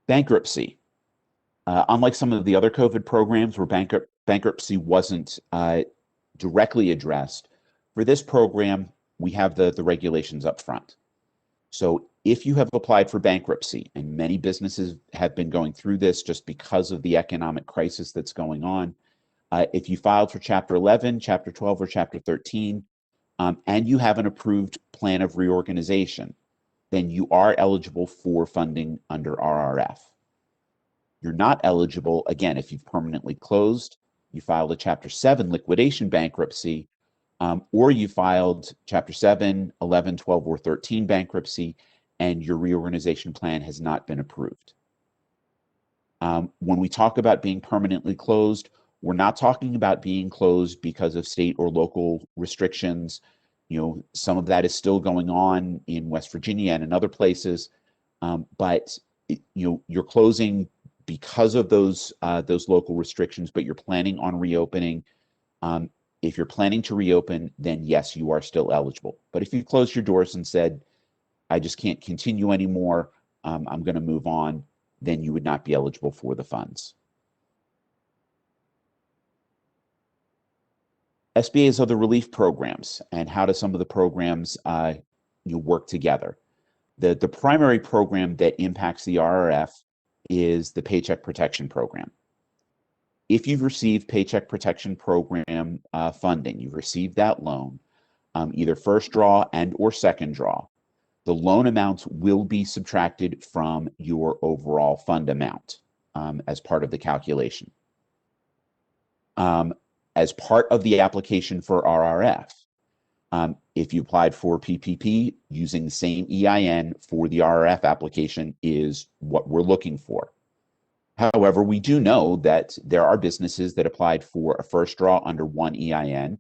Bankruptcy. Unlike some of the other COVID programs where bankruptcy wasn't directly addressed, for this program, we have the regulations up front. So if you have applied for bankruptcy, and many businesses have been going through this just because of the economic crisis that's going on, if you filed for Chapter 11, Chapter 12, or Chapter 13, and you have an approved plan of reorganization, then you are eligible for funding under RRF. You're not eligible, again, if you've permanently closed, you filed a Chapter 7 liquidation bankruptcy, or you filed Chapter 7, 11, 12, or 13 bankruptcy, and your reorganization plan has not been approved. When we talk about being permanently closed, we're not talking about being closed because of state or local restrictions. Some of that is still going on in West Virginia and in other places, but you're closing because of those local restrictions, but you're planning on reopening. If you're planning to reopen, then yes, you are still eligible. But if you closed your doors and said, I just can't continue anymore, I'm going to move on, then you would not be eligible for the funds. SBA's other relief programs, and how do some of the programs work together? The primary program that impacts the RRF is the Paycheck Protection Program. If you've received Paycheck Protection Program funding, you've received that loan, either first draw and or second draw, the loan amounts will be subtracted from your overall fund amount as part of the calculation. As part of the application for RRF, if you applied for PPP, using the same EIN for the RRF application is what we're looking for. However, we do know that there are businesses that applied for a first draw under one EIN.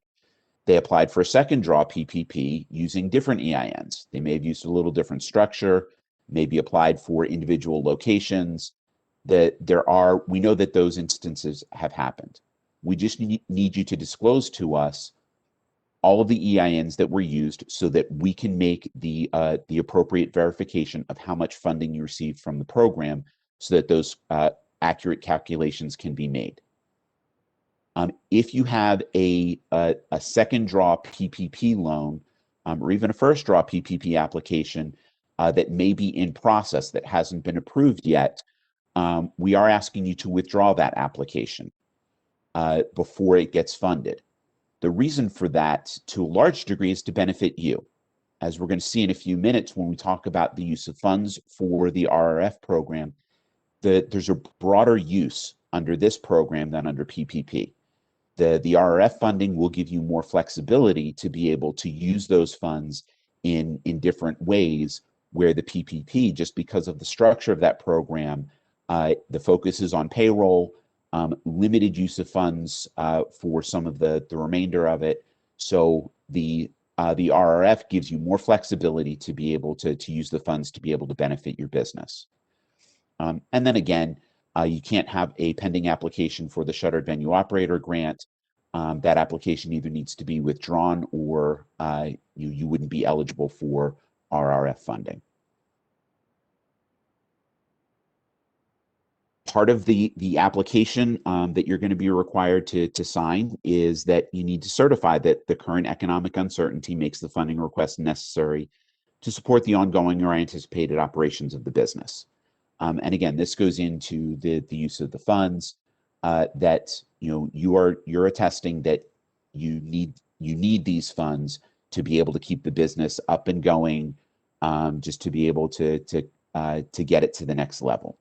They applied for a second draw PPP using different EINs. They may have used a little different structure, maybe applied for individual locations. We know that those instances have happened. We just need you to disclose to us all of the EINs that were used so that we can make the appropriate verification of how much funding you received from the program so that those accurate calculations can be made. If you have a second draw PPP loan or even a first draw PPP application that may be in process that hasn't been approved yet, we are asking you to withdraw that application before it gets funded. The reason for that, to a large degree, is to benefit you. As we're going to see in a few minutes when we talk about the use of funds for the RRF program, there's a broader use under this program than under PPP. The RRF funding will give you more flexibility to be able to use those funds in different ways, where the PPP, just because of the structure of that program, the focus is on payroll, limited use of funds for some of the remainder of it. So the RRF gives you more flexibility to be able to use the funds to be able to benefit your business. And then again, you can't have a pending application for the Shuttered Venue Operator Grant. That application either needs to be withdrawn or you wouldn't be eligible for RRF funding. Part of the application that you're going to be required to sign is that you need to certify that the current economic uncertainty makes the funding request necessary to support the ongoing or anticipated operations of the business. And again, this goes into the use of the funds that you're attesting that you need these funds to be able to keep the business up and going, just to be able to get it to the next level.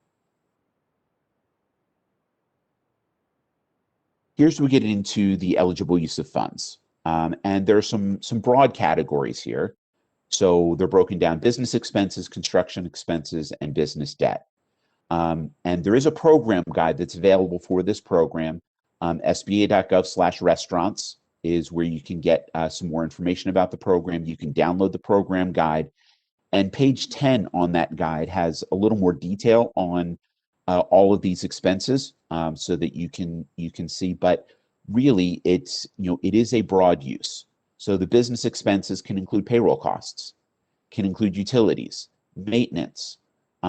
Here's where we get into the eligible use of funds. And there are some broad categories here. So they're broken down: business expenses, construction expenses, and business debt. And there is a program guide that's available for this program. SBA.gov/restaurants is where you can get some more information about the program. You can download the program guide. And page 10 on that guide has a little more detail on all of these expenses so that you can see. But really, it is a broad use. So the business expenses can include payroll costs, can include utilities, maintenance,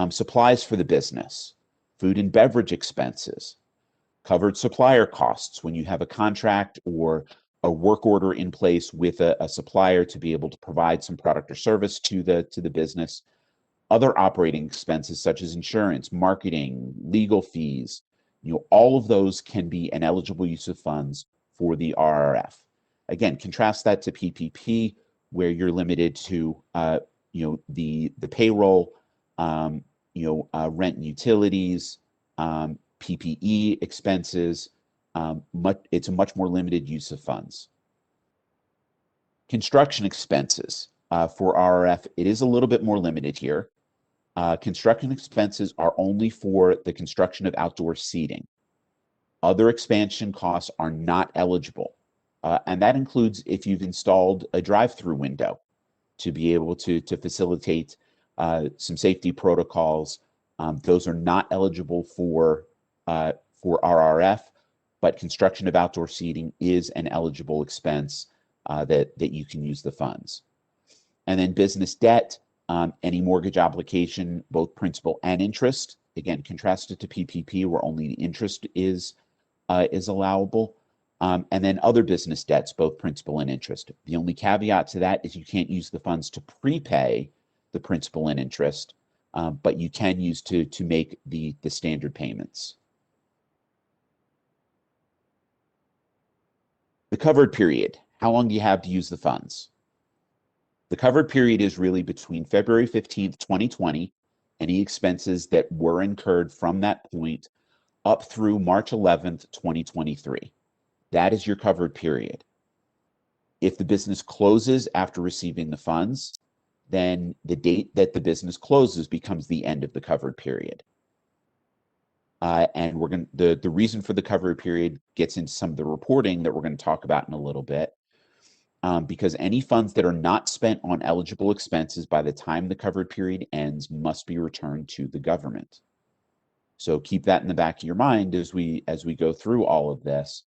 supplies for the business, food and beverage expenses, covered supplier costs when you have a contract or a work order in place with a supplier to be able to provide some product or service to the business, other operating expenses such as insurance, marketing, legal fees. All of those can be an eligible use of funds for the RRF. Again, contrast that to PPP, where you're limited to the payroll, rent and utilities, PPE expenses. It's a much more limited use of funds. Construction expenses for RRF, it is a little bit more limited here. Construction expenses are only for the construction of outdoor seating. Other expansion costs are not eligible. And that includes if you've installed a drive-through window to be able to facilitate some safety protocols. Those are not eligible for RRF, but construction of outdoor seating is an eligible expense that you can use the funds. And then business debt, Any mortgage application, both principal and interest, again, contrasted to PPP, where only the interest is allowable. And then other business debts, both principal and interest. The only caveat to that is you can't use the funds to prepay the principal and interest, but you can use to make the standard payments. The covered period. How long do you have to use the funds? The covered period is really between February 15th, 2020, any expenses that were incurred from that point up through March 11th, 2023. That is your covered period. If the business closes after receiving the funds, then the date that the business closes becomes the end of the covered period. And the reason for the covered period gets into some of the reporting that we're going to talk about in a little bit, because any funds that are not spent on eligible expenses by the time the covered period ends must be returned to the government. So keep that in the back of your mind as we go through all of this,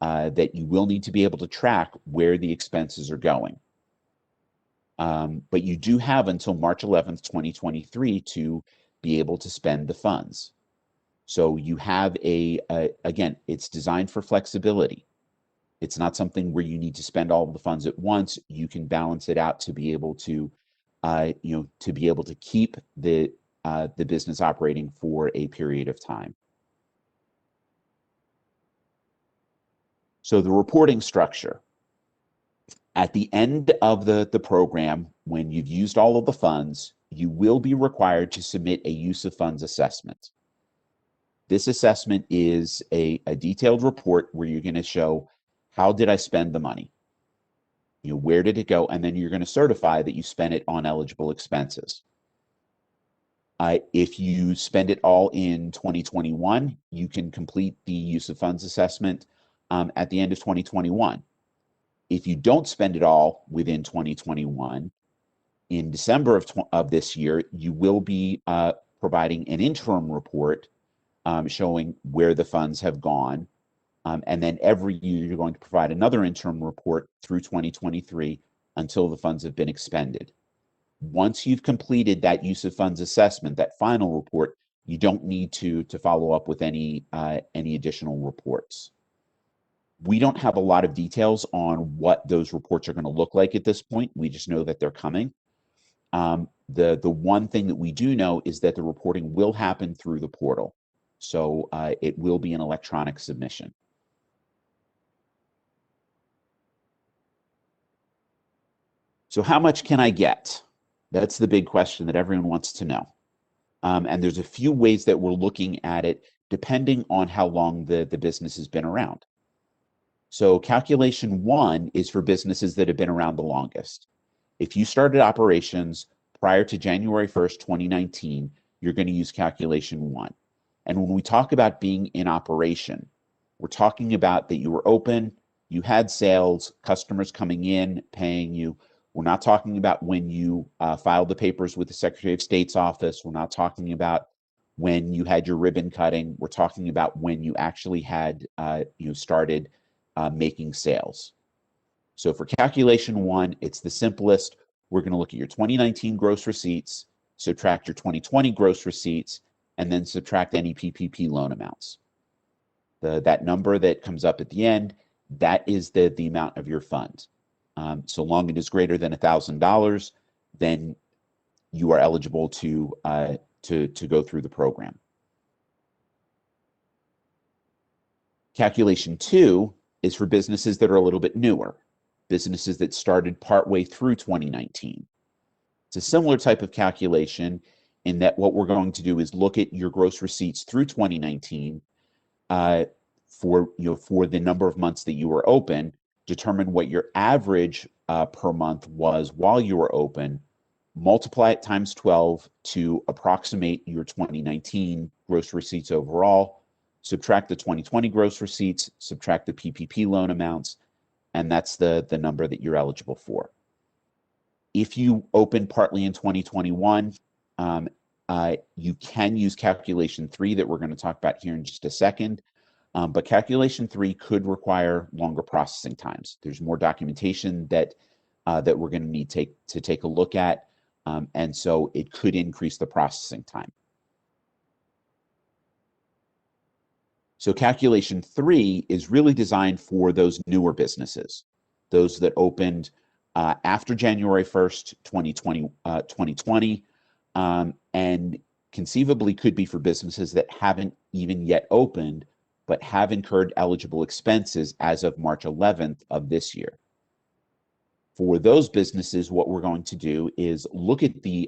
that you will need to be able to track where the expenses are going. But you do have until March 11th, 2023 to be able to spend the funds. So you have again, it's designed for flexibility. It's not something where you need to spend all of the funds at once. You can balance it out to be able to, to be able to keep the business operating for a period of time. So the reporting structure. At the end of the program, when you've used all of the funds, you will be required to submit a use of funds assessment. This assessment is a detailed report where you're going to show, how did I spend the money? Where did it go? And then you're going to certify that you spent it on eligible expenses. If you spend it all in 2021, you can complete the use of funds assessment at the end of 2021. If you don't spend it all within 2021, in December of this year, you will be providing an interim report showing where the funds have gone. And then every year, you're going to provide another interim report through 2023 until the funds have been expended. Once you've completed that use of funds assessment, that final report, you don't need to follow up with any additional reports. We don't have a lot of details on what those reports are going to look like at this point. We just know that they're coming. The one thing that we do know is that the reporting will happen through the portal. So it will be an electronic submission. So how much can I get? That's the big question that everyone wants to know. And there's a few ways that we're looking at it depending on how long the business has been around. So calculation 1 is for businesses that have been around the longest. If you started operations prior to January 1st, 2019, you're going to use calculation 1. And when we talk about being in operation, we're talking about that you were open, you had sales, customers coming in, paying you. We're not talking about when you filed the papers with the Secretary of State's office. We're not talking about when you had your ribbon cutting. We're talking about when you actually had started making sales. So for calculation 1, it's the simplest. We're going to look at your 2019 gross receipts, subtract your 2020 gross receipts, and then subtract any PPP loan amounts. That number that comes up at the end, that is the amount of your fund. So long it is greater than $1,000, then you are eligible to go through the program. Calculation 2 is for businesses that are a little bit newer, businesses that started partway through 2019. It's a similar type of calculation in that what we're going to do is look at your gross receipts through 2019 for the number of months that you were open, determine what your average per month was while you were open, multiply it times 12 to approximate your 2019 gross receipts overall, subtract the 2020 gross receipts, subtract the PPP loan amounts, and that's the number that you're eligible for. If you open partly in 2021, you can use calculation 3 that we're going to talk about here in just a second. But calculation 3 could require longer processing times. There's more documentation that we're going to need to take a look at. And so it could increase the processing time. So calculation 3 is really designed for those newer businesses, those that opened after January 1st, 2020, and conceivably could be for businesses that haven't even yet opened, but have incurred eligible expenses as of March 11th of this year. For those businesses, what we're going to do is look at the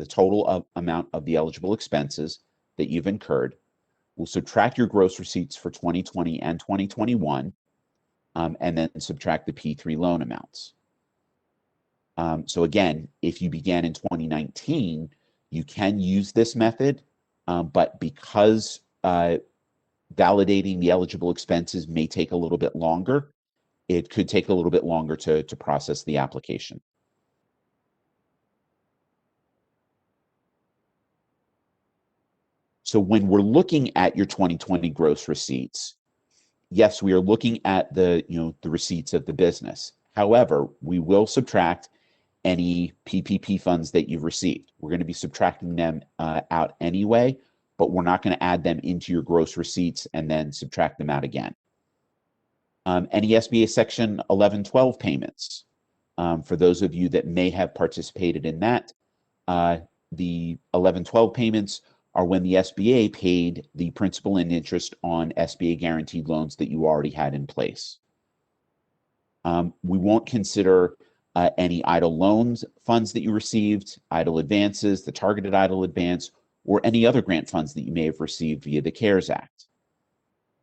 total amount of the eligible expenses that you've incurred. We'll subtract your gross receipts for 2020 and 2021, and then subtract the P3 loan amounts. So again, if you began in 2019, you can use this method, but because validating the eligible expenses may take a little bit longer, it could take a little bit longer to process the application. So when we're looking at your 2020 gross receipts, yes, we are looking at the receipts of the business. However, we will subtract any PPP funds that you've received. We're going to be subtracting them out anyway, but we're not going to add them into your gross receipts and then subtract them out again. Any SBA Section 1112 payments, for those of you that may have participated in that, the 1112 payments are when the SBA paid the principal and interest on SBA guaranteed loans that you already had in place. We won't consider any idle loans funds that you received, idle advances, the targeted idle advance, or any other grant funds that you may have received via the CARES Act.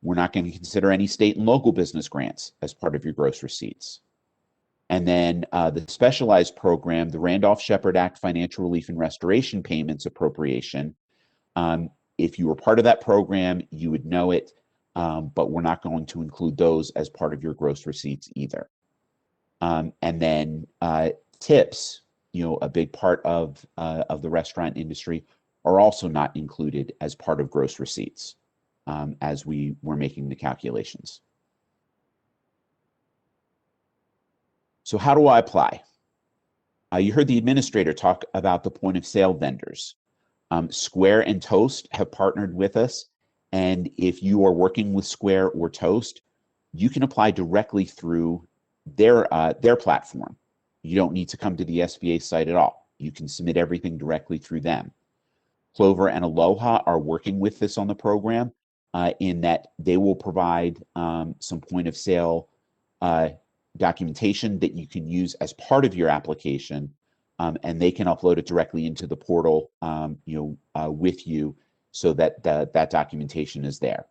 We're not going to consider any state and local business grants as part of your gross receipts. And then the specialized program, the Randolph-Shepard Act Financial Relief and Restoration Payments Appropriation, if you were part of that program, you would know it, but we're not going to include those as part of your gross receipts either. And then tips, a big part of the restaurant industry, are also not included as part of gross receipts as we were making the calculations. So how do I apply? You heard the administrator talk about the point of sale vendors. Square and Toast have partnered with us, and if you are working with Square or Toast, you can apply directly through their platform. You don't need to come to the SBA site at all. You can submit everything directly through them. Clover and Aloha are working with this on the program in that they will provide some point of sale documentation that you can use as part of your application, and they can upload it directly into the portal with you so that that documentation is there.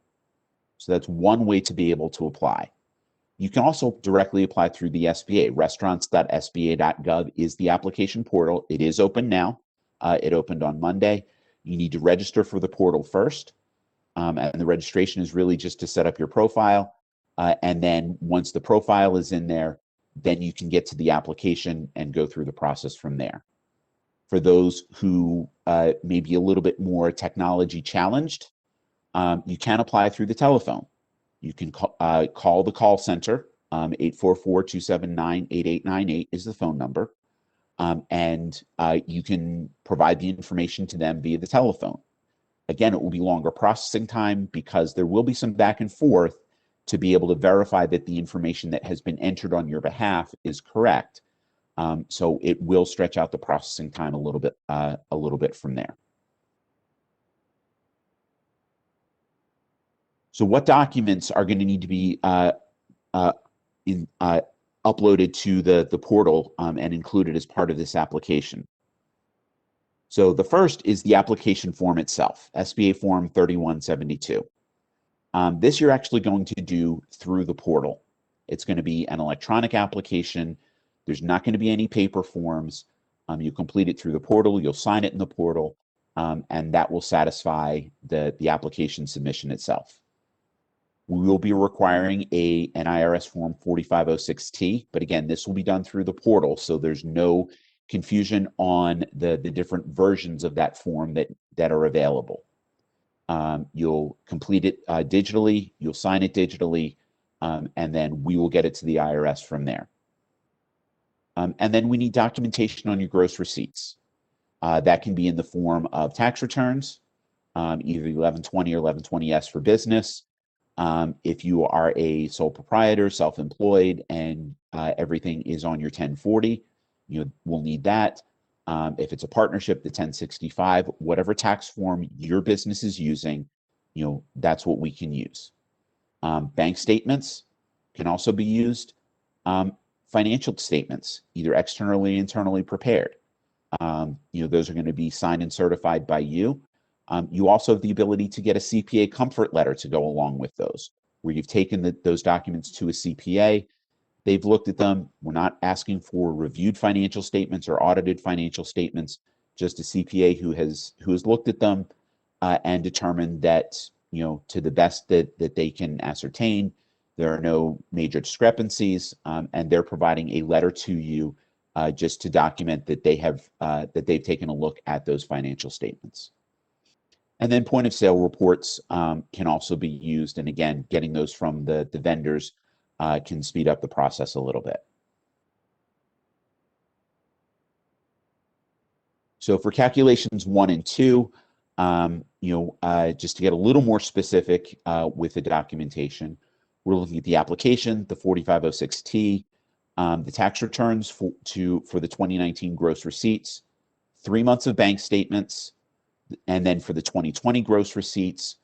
So that's one way to be able to apply. You can also directly apply through the SBA. Restaurants.sba.gov is the application portal. It is open now. It opened on Monday. You need to register for the portal first. And the registration is really just to set up your profile. And then once the profile is in there, then you can get to the application and go through the process from there. For those who may be a little bit more technology challenged, you can apply through the telephone. You can call the call center. 844-279-8898 is the phone number. And you can provide the information to them via the telephone. Again, it will be longer processing time because there will be some back and forth to be able to verify that the information that has been entered on your behalf is correct. So it will stretch out the processing time a little bit from there. So what documents are going to need to be uploaded to the portal and included as part of this application? So the first is the application form itself, SBA Form 3172. This you're actually going to do through the portal. It's going to be an electronic application. There's not going to be any paper forms. You complete it through the portal, you'll sign it in the portal, and that will satisfy the application submission itself. We will be requiring an IRS Form 4506T, but again, this will be done through the portal, so there's no confusion on the different versions of that form that are available. You'll complete it digitally, you'll sign it digitally, and then we will get it to the IRS from there. And then we need documentation on your gross receipts. That can be in the form of tax returns, either 1120 or 1120S for business. If you are a sole proprietor, self-employed, and everything is on your 1040, we'll need that. If it's a partnership, the 1065, whatever tax form your business is using, that's what we can use. Bank statements can also be used. Financial statements, either externally or internally prepared. Those are going to be signed and certified by you. You also have the ability to get a CPA comfort letter to go along with those, where you've taken those documents to a CPA. They've looked at them. We're not asking for reviewed financial statements or audited financial statements, just a CPA who has looked at them and determined that, to the best that they can ascertain, there are no major discrepancies, and they're providing a letter to you just to document that they've taken a look at those financial statements. And then point of sale reports can also be used. And again, getting those from the vendors can speed up the process a little bit. So for calculations 1 and 2, just to get a little more specific with the documentation, we're looking at the application, the 4506T, the tax returns for the 2019 gross receipts, 3 months of bank statements, and then for the 2020 gross receipts,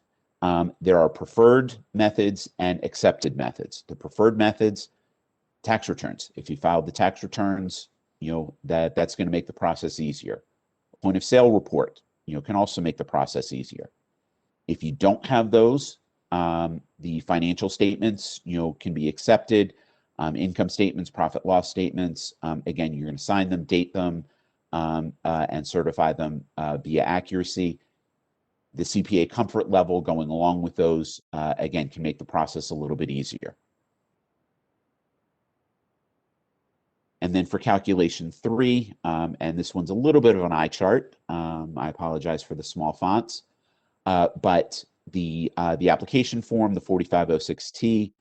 there are preferred methods and accepted methods. The preferred methods, tax returns. If you filed the tax returns, that's going to make the process easier. Point of sale report, can also make the process easier. If you don't have those, the financial statements, can be accepted. Income statements, profit loss statements. Again, you're going to sign them, date them, and certify them via accuracy. The CPA comfort level going along with those, again, can make the process a little bit easier. And then for calculation 3, and this one's a little bit of an eye chart. I apologize for the small fonts, but the application form, the 4506T,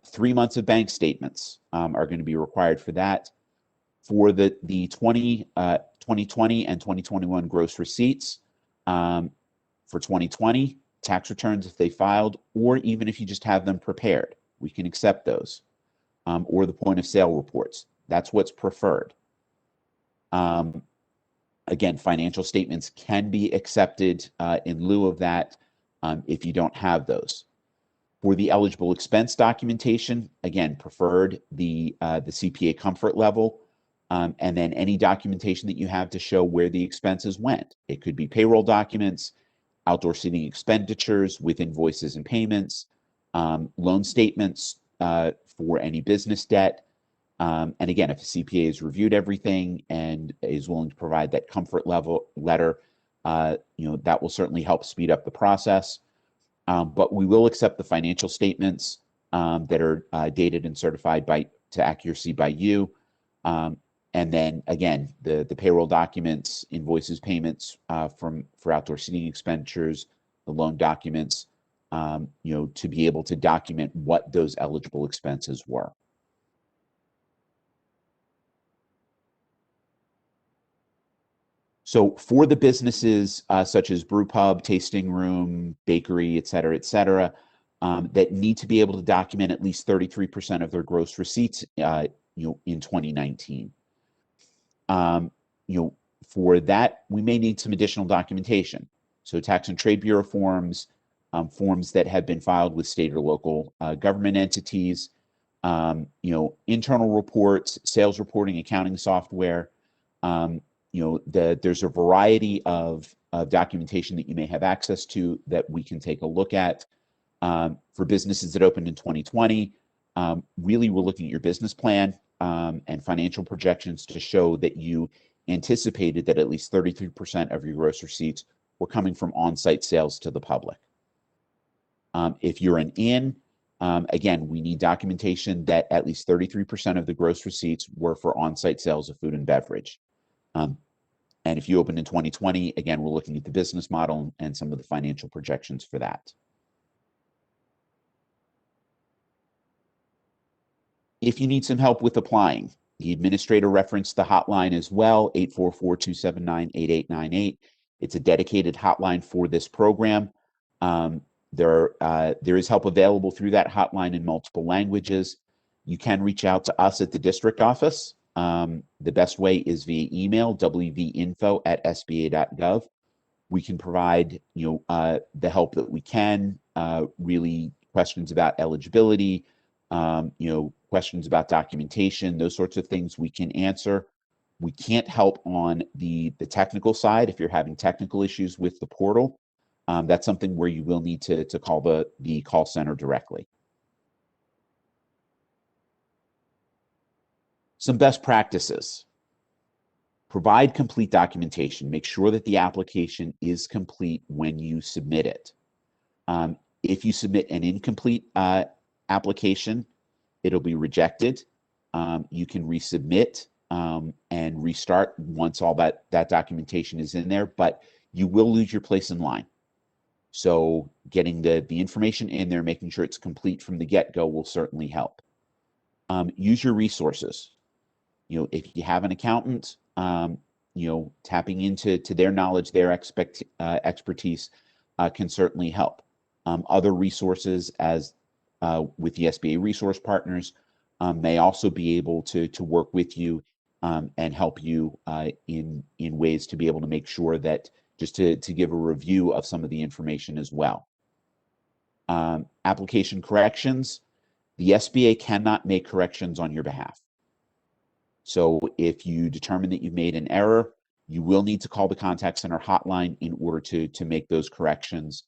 3 months of bank statements are going to be required for that. For the 2020 and 2021 gross receipts, for 2020, tax returns if they filed, or even if you just have them prepared, we can accept those, or the point of sale reports. That's what's preferred. Again, financial statements can be accepted in lieu of that if you don't have those. For the eligible expense documentation, again, preferred the CPA comfort level, and then any documentation that you have to show where the expenses went. It could be payroll documents, outdoor seating expenditures with invoices and payments, loan statements for any business debt. And again, if a CPA has reviewed everything and is willing to provide that comfort level letter, that will certainly help speed up the process. But we will accept the financial statements that are dated and certified to accuracy by you. And then again, the payroll documents, invoices, payments for outdoor seating expenditures, the loan documents, to be able to document what those eligible expenses were. So for the businesses such as brew pub, tasting room, bakery, et cetera, that need to be able to document at least 33% of their gross receipts, in 2019. For that, we may need some additional documentation. So tax and trade bureau forms, forms that have been filed with state or local government entities, internal reports, sales reporting, accounting software. There's a variety of documentation that you may have access to that we can take a look at. For businesses that opened in 2020, really we're looking at your business plan and financial projections to show that you anticipated that at least 33% of your gross receipts were coming from on-site sales to the public. If you're an inn, again, we need documentation that at least 33% of the gross receipts were for on-site sales of food and beverage. And if you opened in 2020, again, we're looking at the business model and some of the financial projections for that. If you need some help with applying, The administrator referenced the hotline as well, 844-279-8898. It's a dedicated hotline for this program. There is help available through that hotline in multiple languages. You can reach out to us at the district office. The best way is via email, wvinfo@sba.gov. We can provide the help that we can, really questions about eligibility, questions about documentation, those sorts of things we can answer. We can't help on the technical side if you're having technical issues with the portal. That's something where you will need to call the call center directly. Some best practices. Provide complete documentation. Make sure that the application is complete when you submit it. If you submit an incomplete application, it'll be rejected. You can resubmit and restart once all that documentation is in there, but you will lose your place in line. So getting the information in there, making sure it's complete from the get-go will certainly help. Use your resources. If you have an accountant, tapping into their knowledge, their expertise can certainly help. Other resources, as with the SBA resource partners, may also be able to work with you and help you in ways to be able to make sure that just to give a review of some of the information as well. Application corrections. The SBA cannot make corrections on your behalf. So if you determine that you've made an error, you will need to call the contact center hotline in order to make those corrections.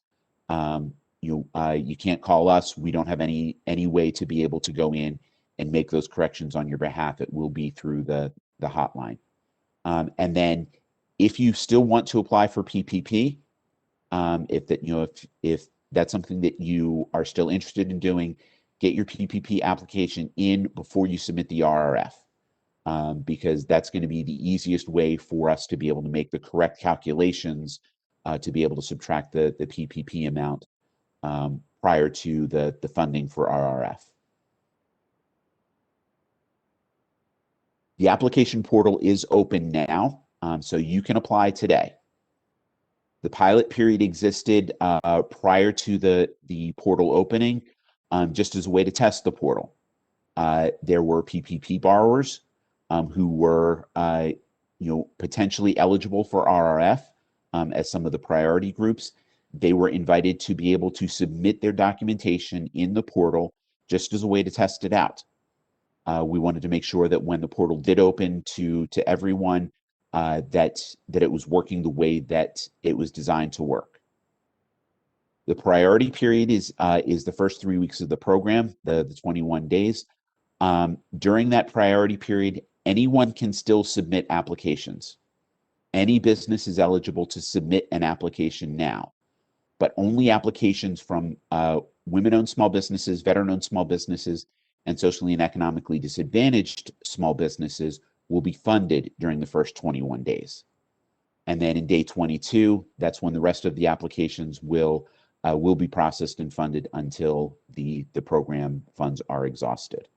You can't call us. We don't have any way to be able to go in and make those corrections on your behalf. It will be through the hotline. And then if you still want to apply for PPP, if that's something that you are still interested in doing, get your PPP application in before you submit the RRF. Because that's going to be the easiest way for us to be able to make the correct calculations to be able to subtract the PPP amount prior to the funding for RRF. The application portal is open now, so you can apply today. The pilot period existed prior to the portal opening, just as a way to test the portal. There were PPP borrowers who were potentially eligible for RRF as some of the priority groups. They were invited to be able to submit their documentation in the portal just as a way to test it out. We wanted to make sure that when the portal did open to everyone, that it was working the way that it was designed to work. The priority period is the first 3 weeks of the program, the 21 days. During that priority period, anyone can still submit applications. Any business is eligible to submit an application now, but only applications from women-owned small businesses, veteran-owned small businesses, and socially and economically disadvantaged small businesses will be funded during the first 21 days. And then in day 22, that's when the rest of the applications will be processed and funded until the program funds are exhausted.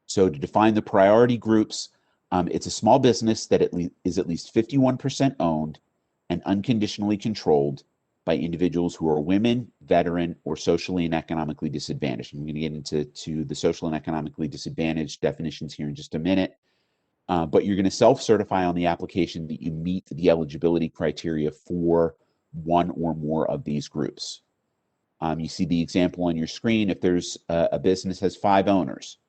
So to define the priority groups, it's a small business that is at least 51% owned and unconditionally controlled by individuals who are women, veteran, or socially and economically disadvantaged. I'm going to get into the social and economically disadvantaged definitions here in just a minute. But you're going to self-certify on the application that you meet the eligibility criteria for one or more of these groups. You see the example on your screen. If there's a business has 5 owners,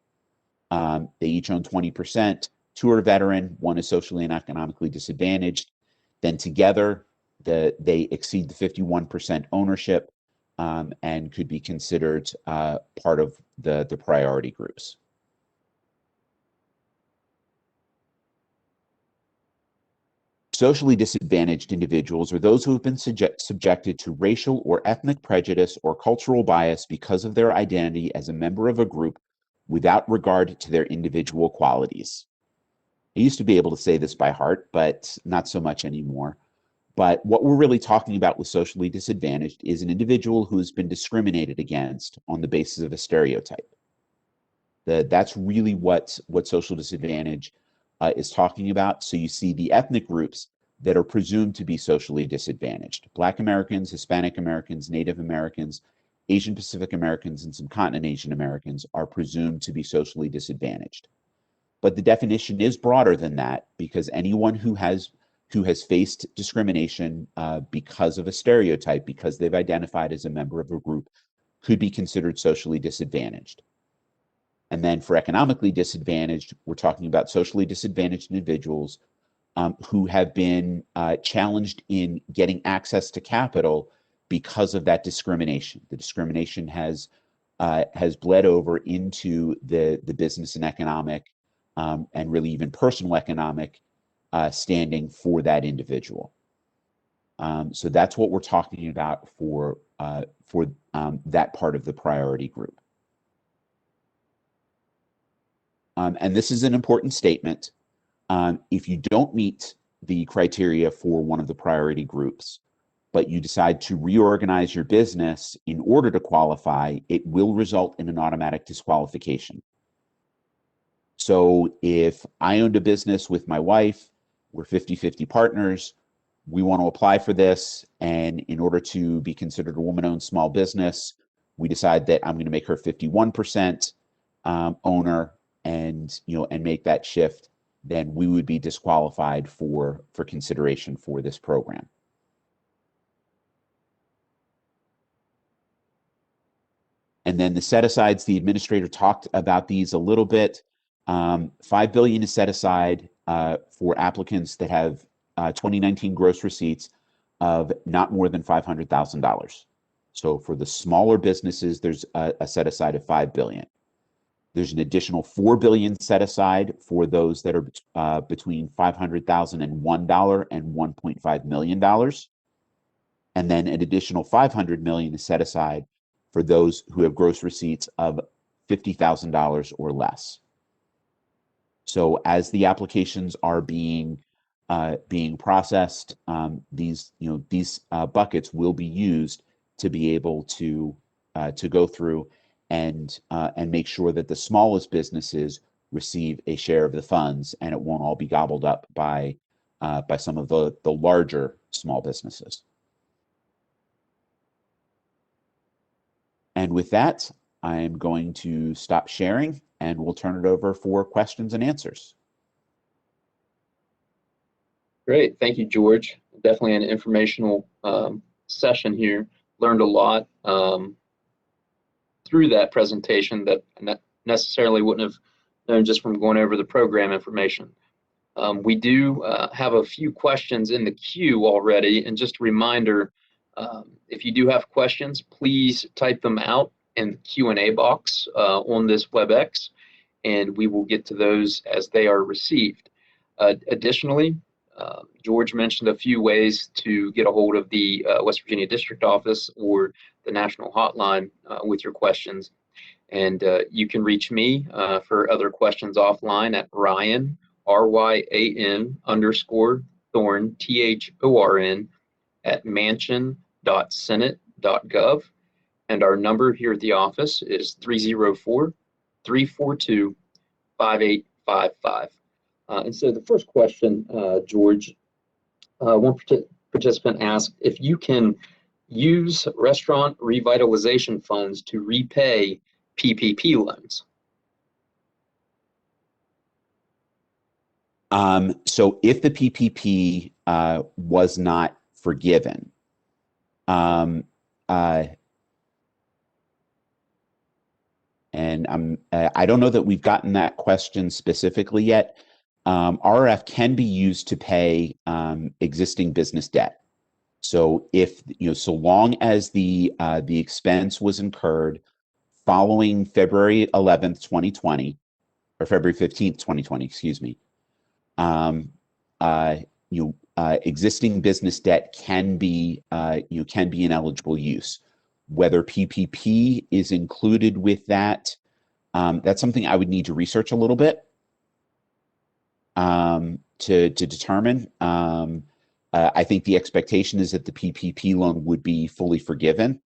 they each own 20%, 2 are veteran, 1 is socially and economically disadvantaged, then together they exceed the 51% ownership and could be considered part of the priority groups. Socially disadvantaged individuals are those who have been subjected to racial or ethnic prejudice or cultural bias because of their identity as a member of a group without regard to their individual qualities. I used to be able to say this by heart, but not so much anymore. But what we're really talking about with socially disadvantaged is an individual who has been discriminated against on the basis of a stereotype. That's really what social disadvantage is talking about. So you see the ethnic groups that are presumed to be socially disadvantaged: Black Americans, Hispanic Americans, Native Americans, Asian Pacific Americans, and some continent Asian Americans are presumed to be socially disadvantaged. But the definition is broader than that, because anyone who has faced discrimination because of a stereotype, because they've identified as a member of a group, could be considered socially disadvantaged. And then for economically disadvantaged, we're talking about socially disadvantaged individuals who have been challenged in getting access to capital because of that discrimination. The discrimination has bled over into the business and economic and really even personal economic standing for that individual. So that's what we're talking about for that part of the priority group. And this is an important statement. If you don't meet the criteria for one of the priority groups, but you decide to reorganize your business in order to qualify, it will result in an automatic disqualification. So if I owned a business with my wife, we're 50-50 partners, we want to apply for this, and in order to be considered a woman-owned small business, we decide that I'm going to make her 51% owner, and make that shift, then we would be disqualified for consideration for this program. And then the set-asides, the administrator talked about these a little bit. $5 billion is set aside for applicants that have 2019 gross receipts of not more than $500,000. So for the smaller businesses, there's a set aside of $5 billion. There's an additional $4 billion set aside for those that are between $500,000 and $1 and $1.5 million. And then an additional $500 million is set aside for those who have gross receipts of $50,000 or less. So as the applications are being processed, these buckets will be used to be able to go through and make sure that the smallest businesses receive a share of the funds, and it won't all be gobbled up by some of the larger small businesses. And with that, I'm going to stop sharing, and we'll turn it over for questions and answers. Great. Thank you, George. Definitely an informational session here. Learned a lot through that presentation that necessarily wouldn't have known just from going over the program information. We do have a few questions in the queue already, and just a reminder, if you do have questions, please type them out in the Q&A box on this WebEx, and we will get to those as they are received. Additionally, George mentioned a few ways to get a hold of the West Virginia District Office or the national hotline with your questions. And you can reach me for other questions offline at Ryan, RYAN_Thorn, THORN, at manchin.senate.gov. And our number here at the office is 304-342-5855. And so the first question, George, one participant asked if you can use restaurant revitalization funds to repay PPP loans. So if the PPP was not forgiven, and I don't know that we've gotten that question specifically yet. RRF can be used to pay existing business debt. So if so long as the expense was incurred following February 11th, 2020, or February 15th, 2020, excuse me, existing business debt can be an eligible use. Whether PPP is included with that, that's something I would need to research a little bit to determine. I think the expectation is that the PPP loan would be fully forgiven.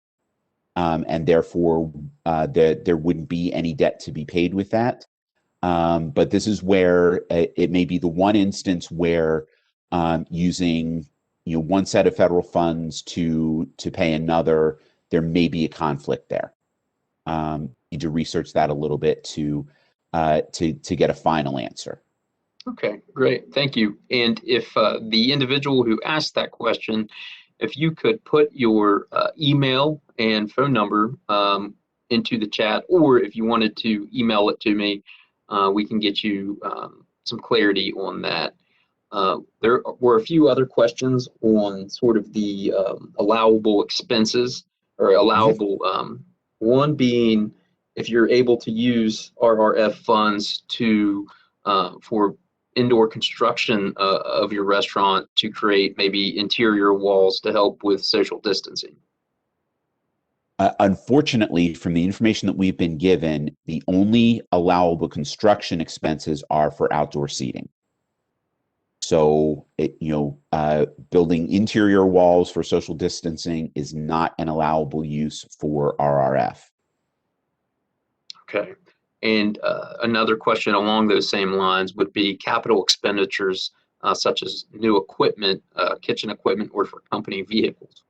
and therefore there wouldn't be any debt to be paid with that. But this is where it may be the one instance where using one set of federal funds to pay another, there may be a conflict there. Need to research that a little bit to get a final answer. Okay, great. Thank you. And if the individual who asked that question, if you could put your email and phone number into the chat, or if you wanted to email it to me, we can get you some clarity on that. There were a few other questions on sort of the allowable expenses or allowable, one being if you're able to use RRF funds to for indoor construction of your restaurant to create maybe interior walls to help with social distancing. Unfortunately, from the information that we've been given, the only allowable construction expenses are for outdoor seating. So, building interior walls for social distancing is not an allowable use for RRF. Okay. And another question along those same lines would be capital expenditures such as new equipment, kitchen equipment, or for company vehicles.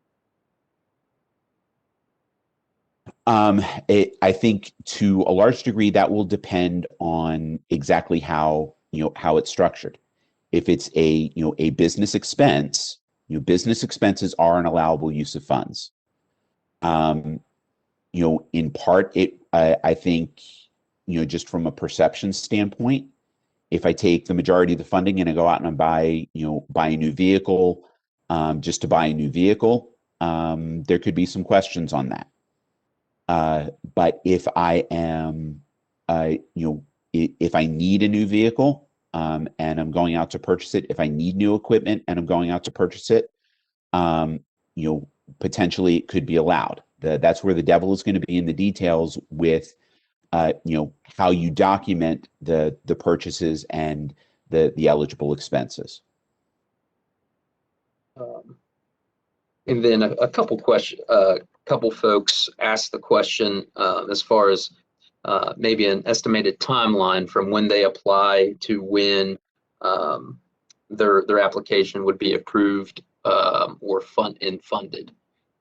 I think to a large degree that will depend on exactly how it's structured. If it's a business expense, business expenses are an allowable use of funds. In part, I think, just from a perception standpoint, if I take the majority of the funding and I go out and I buy a new vehicle, just to buy a new vehicle, there could be some questions on that. But if I am, if I need a new vehicle and I'm going out to purchase it, if I need new equipment and I'm going out to purchase it, potentially it could be allowed. That's where the devil is going to be in the details with, how you document the purchases and the eligible expenses. And then a couple questions. Couple folks asked the question as far as maybe an estimated timeline from when they apply to when their application would be approved or funded.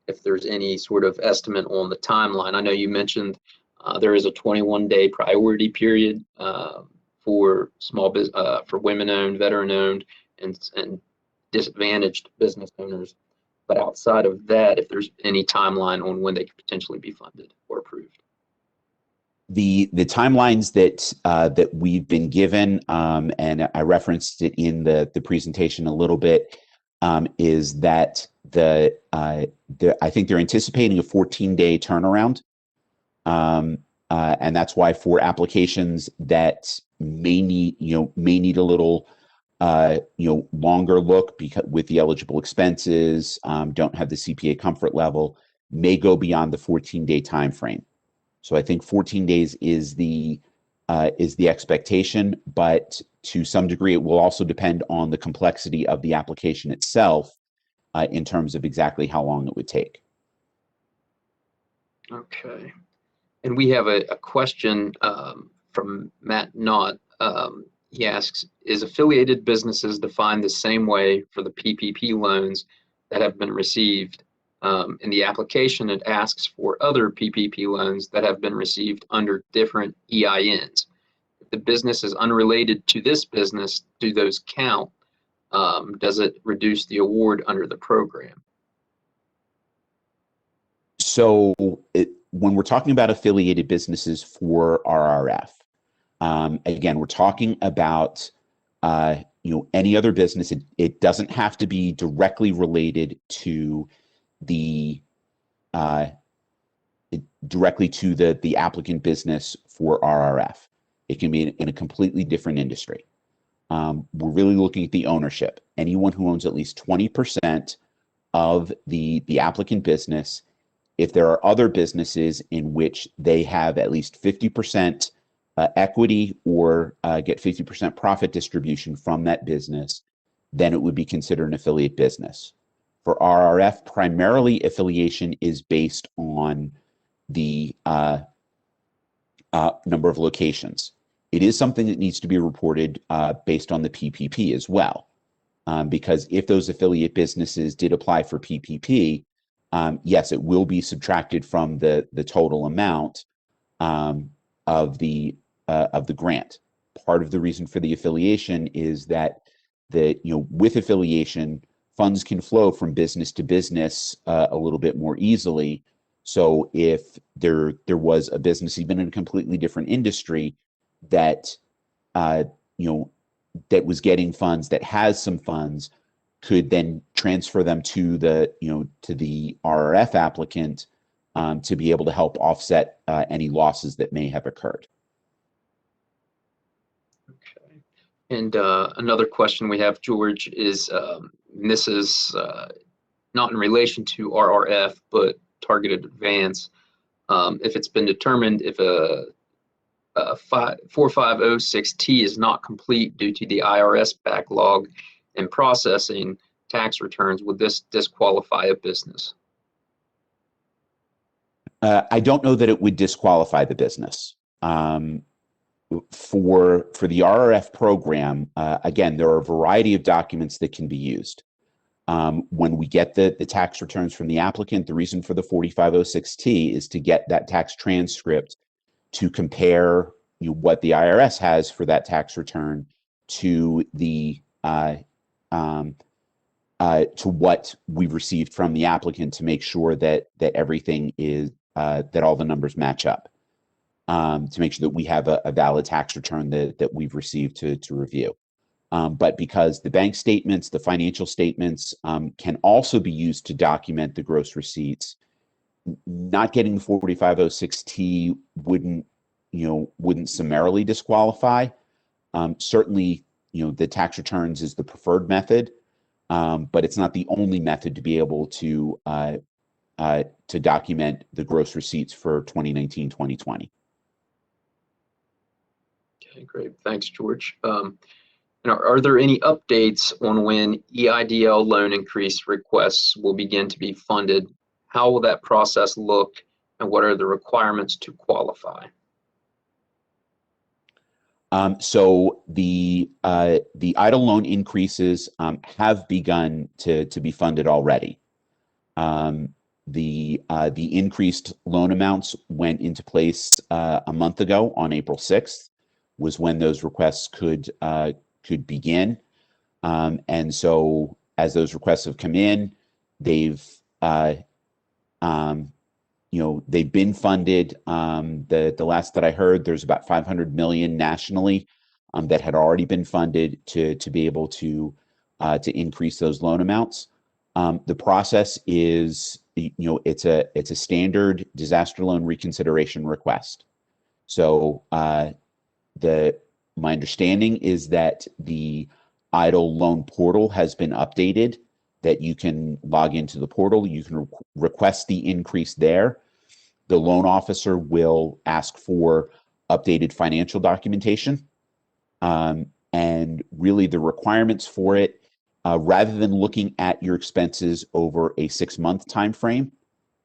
If there's any sort of estimate on the timeline. I know you mentioned there is a 21-day priority period for small business, for women-owned, veteran-owned, and disadvantaged business owners. But outside of that, if there's any timeline on when they could potentially be funded or approved. The timelines that we've been given, and I referenced it in the presentation a little bit, is that I think they're anticipating a 14-day turnaround, and that's why for applications that may need a little longer look because with the eligible expenses, don't have the CPA comfort level, may go beyond the 14-day time frame. So I think 14 days is the expectation, but to some degree it will also depend on the complexity of the application itself in terms of exactly how long it would take. Okay. And we have a question from Matt Knott. He asks, is affiliated businesses defined the same way for the PPP loans that have been received? In the application, it asks for other PPP loans that have been received under different EINs. If the business is unrelated to this business, do those count? Does it reduce the award under the program? So when we're talking about affiliated businesses for RRF, again, we're talking about any other business. It doesn't have to be directly related to the applicant business for RRF. It can be in a completely different industry. We're really looking at the ownership. Anyone who owns at least 20% of the applicant business. If there are other businesses in which they have at least 50% equity or get 50% profit distribution from that business, then it would be considered an affiliate business. For RRF, primarily affiliation is based on the number of locations. It is something that needs to be reported based on the PPP as well. Because if those affiliate businesses did apply for PPP, yes, it will be subtracted from the total amount of the grant. Part of the reason for the affiliation is that with affiliation, funds can flow from business to business a little bit more easily. So if there was a business, even in a completely different industry, that that was getting funds, that has some funds, could then transfer them to the RRF applicant to be able to help offset any losses that may have occurred. Okay. And another question we have, George, is and this is not in relation to RRF, but targeted advance. If it's been determined if a 4506T is not complete due to the IRS backlog in processing tax returns, would this disqualify a business? I don't know that it would disqualify the business. For the RRF program, again, there are a variety of documents that can be used. When we get the tax returns from the applicant, the reason for the 4506T is to get that tax transcript to compare what the IRS has for that tax return to to what we've received from the applicant, to make sure that everything is that all the numbers match up, to make sure that we have a valid tax return that we've received to review. But because the bank statements, the financial statements can also be used to document the gross receipts, not getting the 4506T wouldn't summarily disqualify. Certainly, the tax returns is the preferred method, but it's not the only method to be able to document the gross receipts for 2019, 2020. Okay, great. Thanks, George. And are there any updates on when EIDL loan increase requests will begin to be funded? How will that process look, and what are the requirements to qualify? So the EIDL loan increases have begun to be funded already. The increased loan amounts went into place a month ago on April 6th, was when those requests could begin. And so as those requests have come in, they've been funded. The last that I heard, there's about 500 million nationally that had already been funded to be able to increase those loan amounts. The process is, it's a standard disaster loan reconsideration request. So my understanding is that the EIDL loan portal has been updated, that you can log into the portal, you can request the increase there. The loan officer will ask for updated financial documentation. And really the requirements for it, rather than looking at your expenses over a 6-month time frame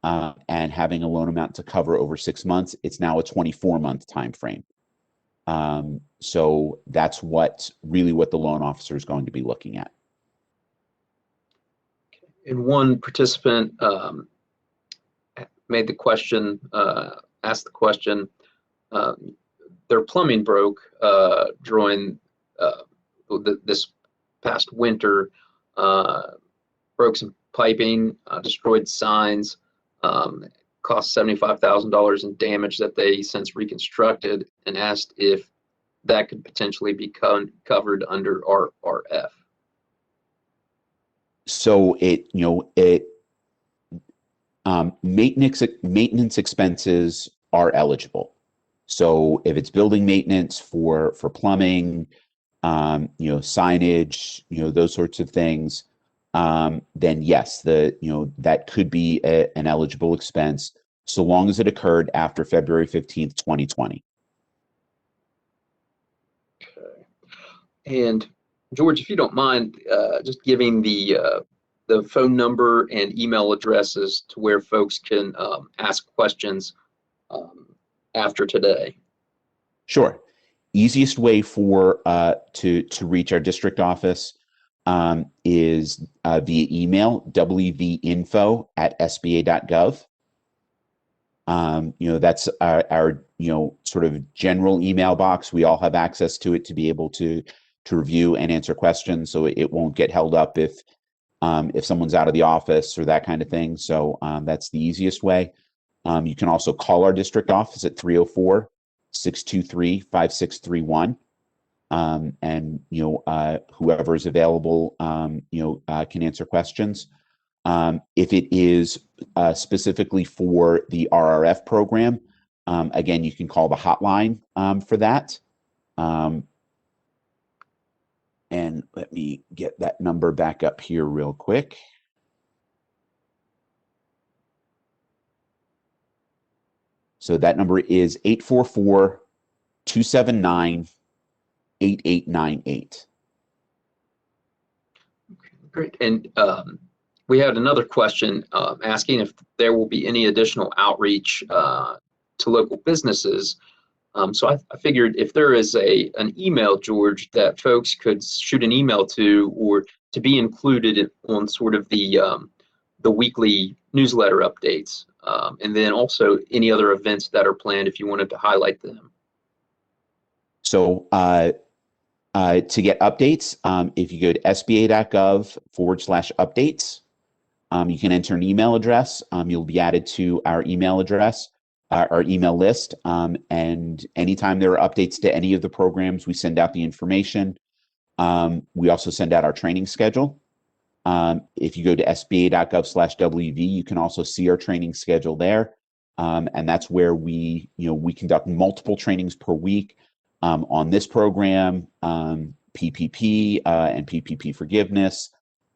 and having a loan amount to cover over 6 months, it's now a 24-month time frame. So that's what the loan officer is going to be looking at. And one participant made the question, asked the question, their plumbing broke during this past winter, broke some piping, destroyed signs, cost $75,000 in damage that they since reconstructed, and asked if that could potentially be covered under RRF. So maintenance expenses are eligible. So if it's building maintenance for plumbing, signage, those sorts of things, then yes, that could be an eligible expense, so long as it occurred after February 15th, 2020. Okay. And George, if you don't mind, just giving the phone number and email addresses to where folks can ask questions after today? Sure. Easiest way for to reach our district office is via email, wvinfo@sba.gov. That's our sort of general email box. We all have access to it to be able to review and answer questions, so it won't get held up if someone's out of the office or that kind of thing. So that's the easiest way. You can also call our district office at 304-623-5631. And whoever is available can answer questions. If it is specifically for the RRF program, again, you can call the hotline for that. And let me get that number back up here real quick. So that number is 844-279-8898. Great. And we had another question asking if there will be any additional outreach to local businesses. So I figured if there is an email, George, that folks could shoot an email to, or to be included on sort of the weekly newsletter updates, and then also any other events that are planned if you wanted to highlight them. So to get updates, if you go to sba.gov/updates, you can enter an email address. You'll be added to our email address, our email list. And anytime there are updates to any of the programs, we send out the information. We also send out our training schedule. If you go to sba.gov/WV, you can also see our training schedule there. And that's where we conduct multiple trainings per week on this program, PPP and PPP forgiveness,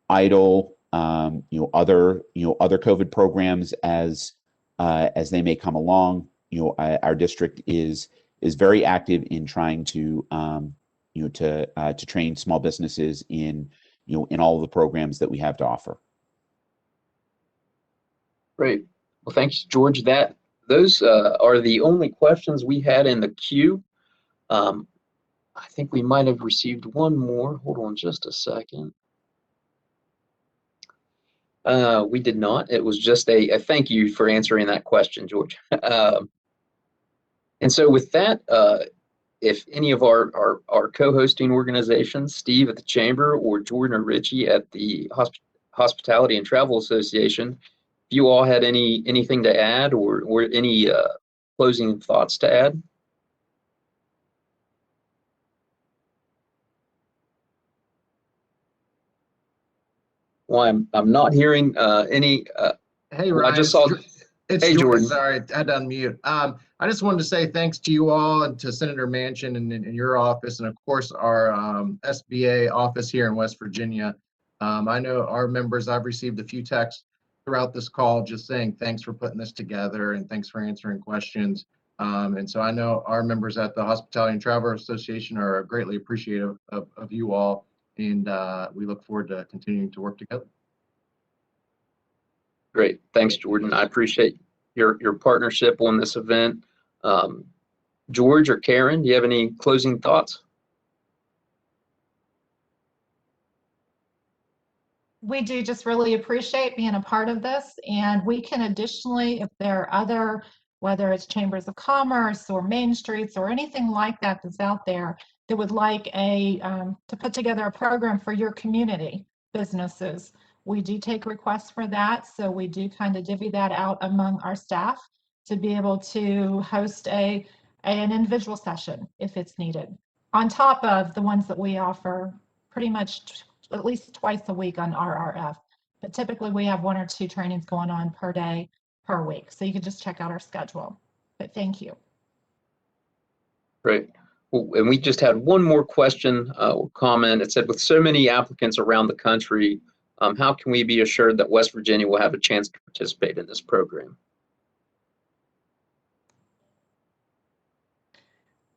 EIDL, other COVID programs as they may come along. Our district is very active in trying to train small businesses in all of the programs that we have to offer. Great. Well, thanks, George. Those are the only questions we had in the queue. I think we might have received one more. Hold on just a second. We did not. It was just a thank you for answering that question, George. And so with that, if any of our co-hosting organizations, Steve at the Chamber or Jordan or Richie at the Hospitality and Travel Association, if you all had anything to add or any closing thoughts to add? Well, I'm not hearing any. Hey, well, Ryan. I just saw. It's Hey, Jordan. Sorry, I had to unmute. I just wanted to say thanks to you all and to Senator Manchin and your office, and of course our SBA office here in West Virginia. I know our members, I've received a few texts throughout this call just saying thanks for putting this together and thanks for answering questions. And so I know our members at the Hospitality and Travel Association are greatly appreciative of you all, and we look forward to continuing to work together. Great. Thanks, Jordan. I appreciate your partnership on this event. George or Karen, do you have any closing thoughts? We do just really appreciate being a part of this, and we can additionally, if there are other, whether it's chambers of commerce or main streets or anything like that that's out there that would like to put together a program for your community businesses, we do take requests for that. So we do kind of divvy that out among our staff to be able to host an individual session if it's needed, on top of the ones that we offer pretty much at least twice a week on RRF. But typically we have 1 or 2 trainings going on per day, per week. So you can just check out our schedule. But thank you. Great. Well, and we just had one more question or comment. It said, with so many applicants around the country, how can we be assured that West Virginia will have a chance to participate in this program?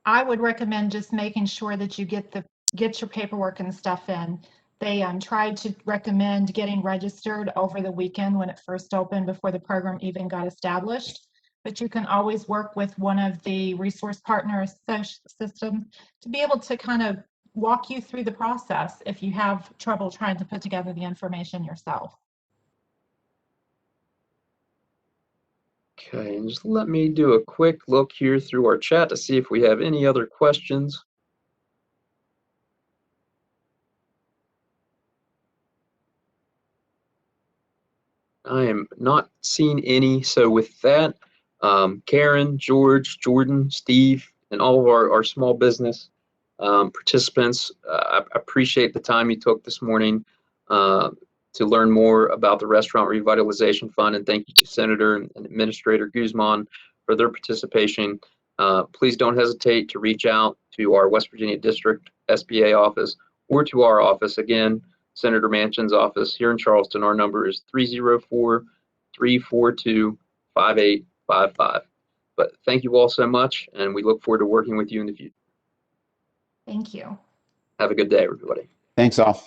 I would recommend just making sure that you get your paperwork and stuff in. They tried to recommend getting registered over the weekend when it first opened before the program even got established. but you can always work with one of the resource partner systems to be able to kind of walk you through the process if you have trouble trying to put together the information yourself. Okay, and just let me do a quick look here through our chat to see if we have any other questions. I am not seeing any. So with that, Karen, George, Jordan, Steve, and all of our small business participants, I appreciate the time you took this morning to learn more about the Restaurant Revitalization Fund. And thank you to Senator and Administrator Guzman for their participation. Please don't hesitate to reach out to our West Virginia District SBA office or to our office. Again, Senator Manchin's office here in Charleston. Our number is 304-342-5855. But thank you all so much, and we look forward to working with you in the future. Thank you. Have a good day, everybody. Thanks all.